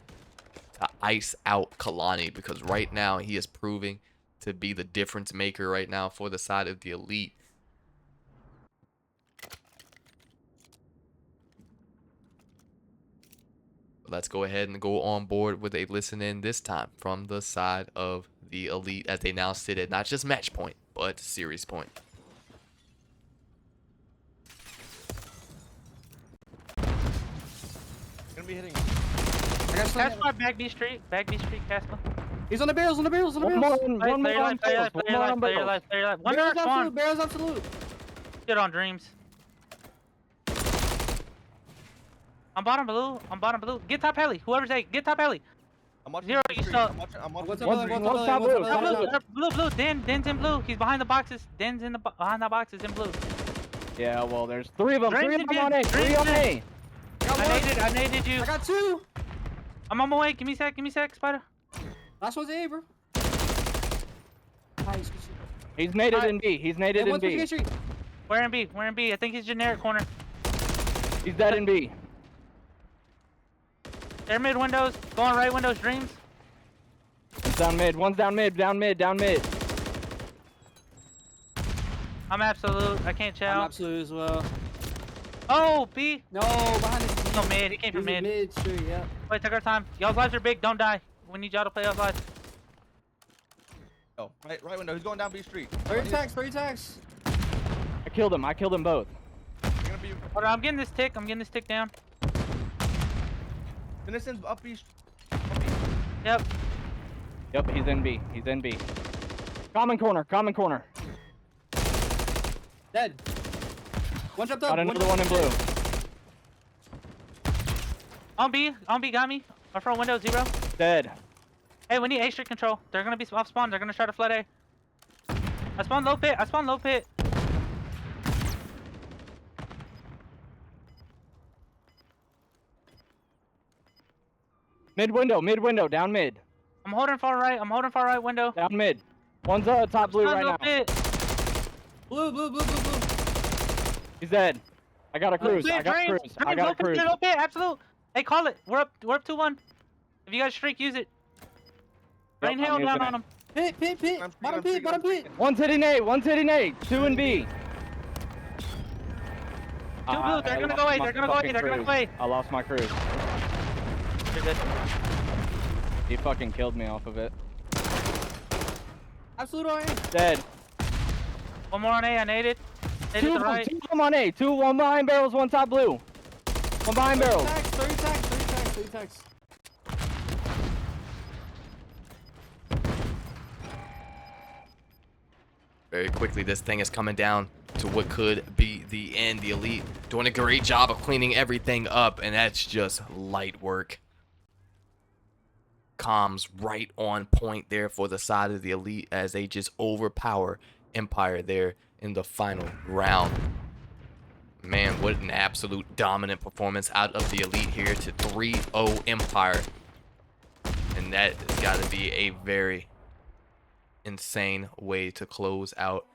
to ice out Kalani? Because right now he is proving to be the difference maker right now for the side of the Elite. Let's go ahead and go on board with a listen in this time from the side of the Elite as they now sit at not just match point, but series point. Gonna be hitting. Casper, back B Street, Casper. He's on the barrels, on the barrels, on the One barrels. more on barrels, barrels. One more spawn. Barrels absolute. Get on Dreams. I'm bottom blue. Get top heli. Whoever's A, get top heli. I'm watching. Zero, you saw. I'm watching. What's up, blue. Den's in blue. He's behind the boxes. Den's in the behind the boxes in blue. Yeah, well, there's 3 of them. Dreams 3 of in them mid. on A. 3 on A. I I naded you. I got 2. I'm on my way. Give me a sec, Spider. Last one's A, bro. Nice. He's naded in B. He's naded in What's B. street? Where in B? Where in B? I think he's generic corner. He's dead in B. They're mid windows. Going right windows. Dreams. He's down mid. One's down mid. Down mid. Down mid. I'm absolute. I can't I'm chow. absolute as well. Oh, B. No, behind us. No, mid. He came from mid. Mid, straight, yeah. Wait, take our time. Y'all's lives are big. Don't die. We need y'all to play y'all's lives. Oh, right window. He's going down B Street. 30 attacks. I killed him. I killed them both. You're gonna be Hold on, I'm getting this tick. down. Innocent's up B. Yep. Yep, he's in B. He's in B. Common corner. Common corner. Dead. One jumped up. Got another one in blue. On B, got me. Our front window, 0. Dead. Hey, we need A street control. They're gonna be off spawn. They're gonna try to flood A. I spawned low pit. Mid window. Down mid. I'm holding far right window. Down mid. One's top blue right Low now. pit. Blue. He's dead. I got a cruise. I got a Dreams. cruise. I got a Low pit, cruise. low pit, absolute. Hey, call it. We're up 2-1. If you guys streak, use it. Rain hail I'm down using on it. them. Pit. Bottom pit. One's hitting A. 2 in B. Two blue. They're gonna go A. I lost my cruise. You're good. He fucking killed me off of it. Absolute on A. Dead. One more on A. I naded. Naded Two to the right. of them on A. One behind barrels, one top blue. One behind barrels. 30 attacks. Very quickly, this thing is coming down to what could be the end. The Elite doing a great job of cleaning everything up, and that's just light work. Comms right on point there for the side of the Elite as they just overpower Empire there in the final round. Man, what an absolute dominant performance out of the Elite here to 3-0 Empire. And that has got to be a very insane way to close out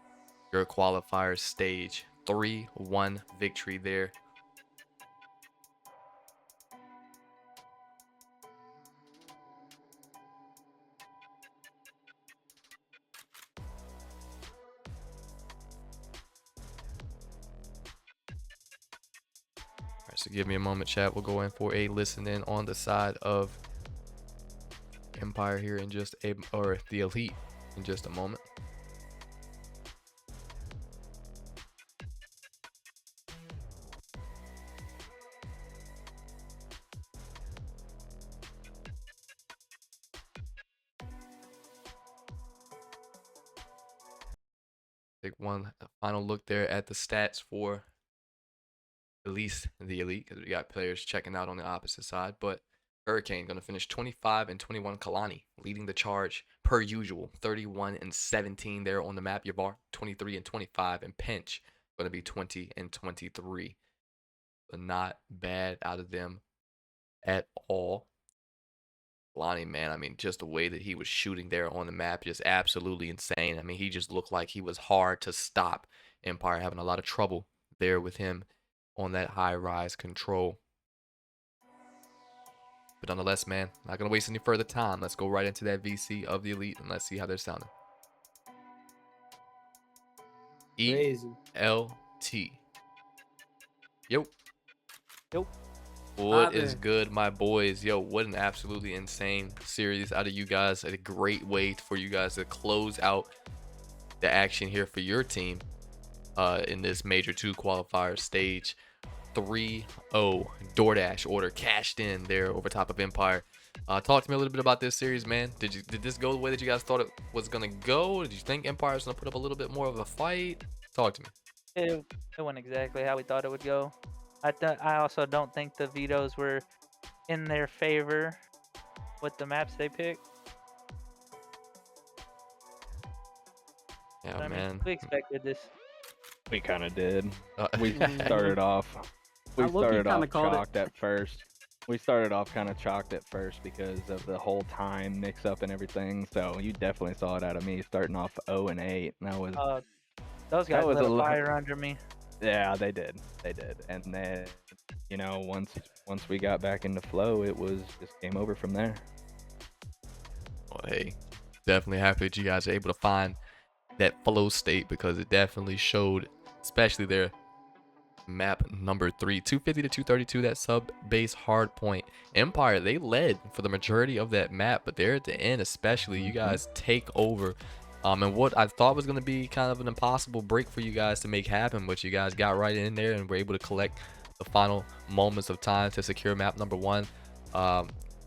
your qualifier stage. 3-1 victory there. Alright, so give me a moment, chat. We'll go in for a listen in on the side of Empire here in just a, or the Elite in just a moment. Take one final look there at the stats for at least the Elite, because we got players checking out on the opposite side. But Hurricane going to finish 25 and 21. Kalani leading the charge per usual, 31 and 17 there on the map. Yavar 23 and 25, and Pinch going to be 20 and 23. But not bad out of them at all. Kalani, man, I mean, just the way that he was shooting there on the map, just absolutely insane. I mean, he just looked like he was hard to stop. Empire having a lot of trouble there with him on that high rise control. But nonetheless, man, not going to waste any further time. Let's go right into that VC of the Elite and let's see how they're sounding. ELT. Yo. What is good, my boys? Yo, what an absolutely insane series out of you guys. A great way for you guys to close out the action here for your team in this Major 2 qualifier stage. 3-0 DoorDash order cashed in there over top of Empire. Talk to me a little bit about this series, man. Did this go the way that you guys thought it was gonna go? Did you think Empire was gonna put up a little bit more of a fight? Talk to me. It went exactly how we thought it would go. I also don't think the vetoes were in their favor with the maps they picked. Yeah, I mean, man. we expected this. We kind of did. We started off. We low-key started kinda off called it. chalked at first. We started off kind of chalked at first because of the whole time mix up and everything. So you definitely saw it out of me starting off 0 and 8. And that was Those guys was lit a a lo- fire under me. yeah, they did. They did. And then, you know, once we got back into flow, it was just game over from there. Well, hey, definitely happy that you guys are able to find that flow state because it definitely showed, especially their map number 3, 250 to 232, that sub base hard point. Empire, they led for the majority of that map, but there at the end, especially, you guys take over. And what I thought was going to be kind of an impossible break for you guys to make happen, but you guys got right in there and were able to collect the final moments of time to secure map number 1.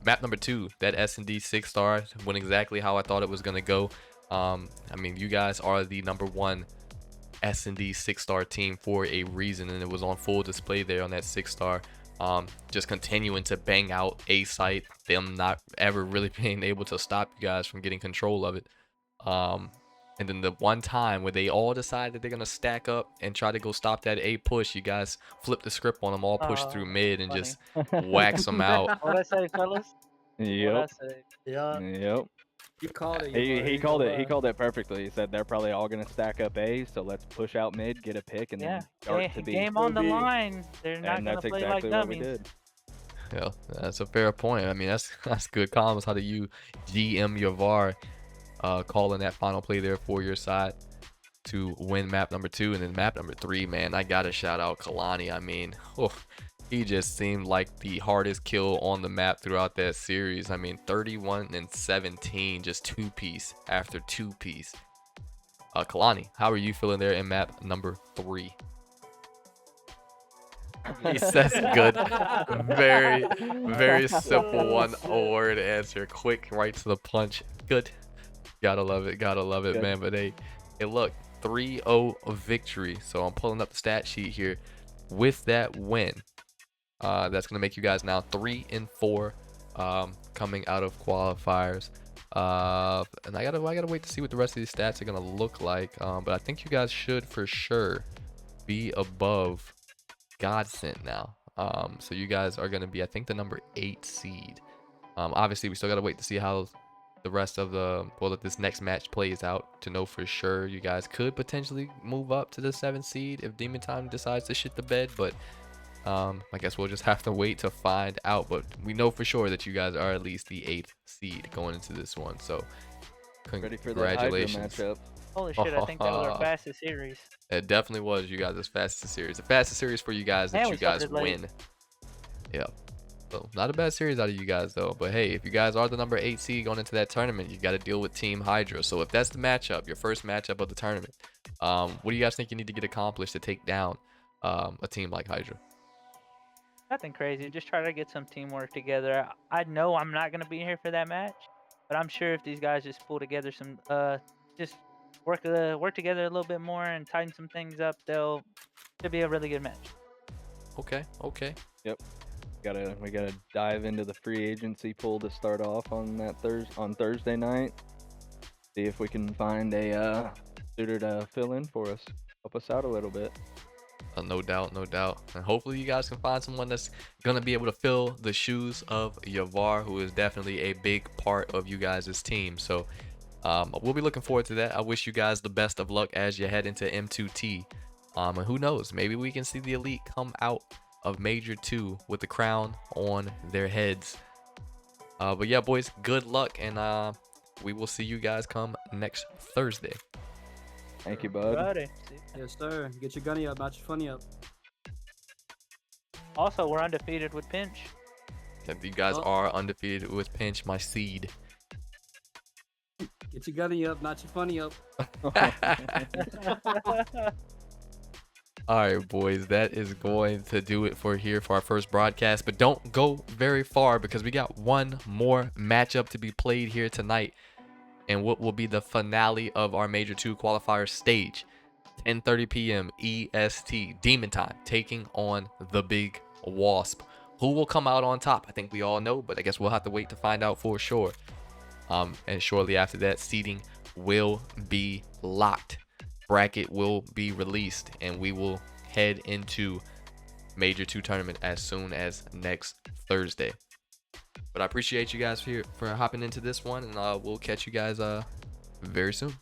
Map number 2, that S&D 6-star, went exactly how I thought it was going to go. I mean, you guys are the number 1 S&D 6-star team for a reason, and it was on full display there on that 6-star. Just continuing to bang out a site, them not ever really being able to stop you guys from getting control of it. And then the one time where they all decide that they're gonna stack up and try to go stop that A push, you guys flip the script on them, all push through mid and funny. just wax them out. What'd I say, fellas? What'd I Yep. say? Yeah, Yep. you called it. He called it. He called it perfectly. He said they're probably all gonna stack up A, so let's push out mid, get a pick, and Yeah, then start to B. game on the B. line. They're not And gonna that's play exactly like what we dummies. did. Yeah, that's a fair point. I mean, that's good comments. How do you GM your VAR, calling that final play there for your side to win map number 2, and then map number 3, man, I gotta shout out Kalani. I mean, he just seemed like the hardest kill on the map throughout that series. I mean, 31 and 17, just 2-piece after 2-piece. Kalani, how are you feeling there in map number 3? He says good. Very, very simple one-word answer. Quick, right to the punch. Good. Gotta love it. Gotta love it, Good. man. But hey, look, 3-0 victory. So I'm pulling up the stat sheet here. With that win, that's gonna make you guys now 3-4, coming out of qualifiers. And I gotta wait to see what the rest of these stats are gonna look like. But I think you guys should for sure be above Godsent now. So you guys are gonna be, I think, the number 8 seed. Obviously we still gotta wait to see how the rest of this next match plays out to know for sure. You guys could potentially move up to the 7th seed if Demon Time decides to shit the bed, but I guess we'll just have to wait to find out. But we know for sure that you guys are at least the 8th seed going into this one, so Ready for the Hydra congratulations. matchup. Holy shit, I think that was our fastest series. It definitely was you guys' fastest series. The fastest series for you guys that And you we guys started late. win. Yeah. So not a bad series out of you guys though. But hey, if you guys are the number 8 seed going into that tournament, you got to deal with Team Hydra. So if that's the matchup, your first matchup of the tournament, what do you guys think you need to get accomplished to take down a team like Hydra? Nothing crazy. Just try to get some teamwork together. I know I'm not gonna be here for that match, but I'm sure if these guys just pull together some, just work together a little bit more and tighten some things up, should be a really good match. Okay. Yep. We gotta dive into the free agency pool to start off on that Thursday night. See if we can find a suitor to fill in for us, help us out a little bit. No doubt. And hopefully you guys can find someone that's going to be able to fill the shoes of Yavar, who is definitely a big part of you guys' team. So we'll be looking forward to that. I wish you guys the best of luck as you head into M2T. And who knows, maybe we can see the Elite come out of Major 2 with the crown on their heads. But yeah, boys, good luck. And we will see you guys come next Thursday. Thank you, bud. Friday. Yes, sir. Get your gunny up, not your funny up. Also, we're undefeated with Pinch. If you guys are undefeated with Pinch, my seed. Get your gunny up, not your funny up. All right, boys, that is going to do it for our first broadcast. But don't go very far because we got one more matchup to be played here tonight, and what will be the finale of our Major 2 qualifier stage. 10:30 p.m. EST, Demon Time, taking on the Big Wasp. Who will come out on top? I think we all know, but I guess we'll have to wait to find out for sure. And shortly after that, seeding will be locked. Bracket will be released, and we will head into Major 2 tournament as soon as next Thursday. But I appreciate you guys for hopping into this one, and we'll catch you guys very soon.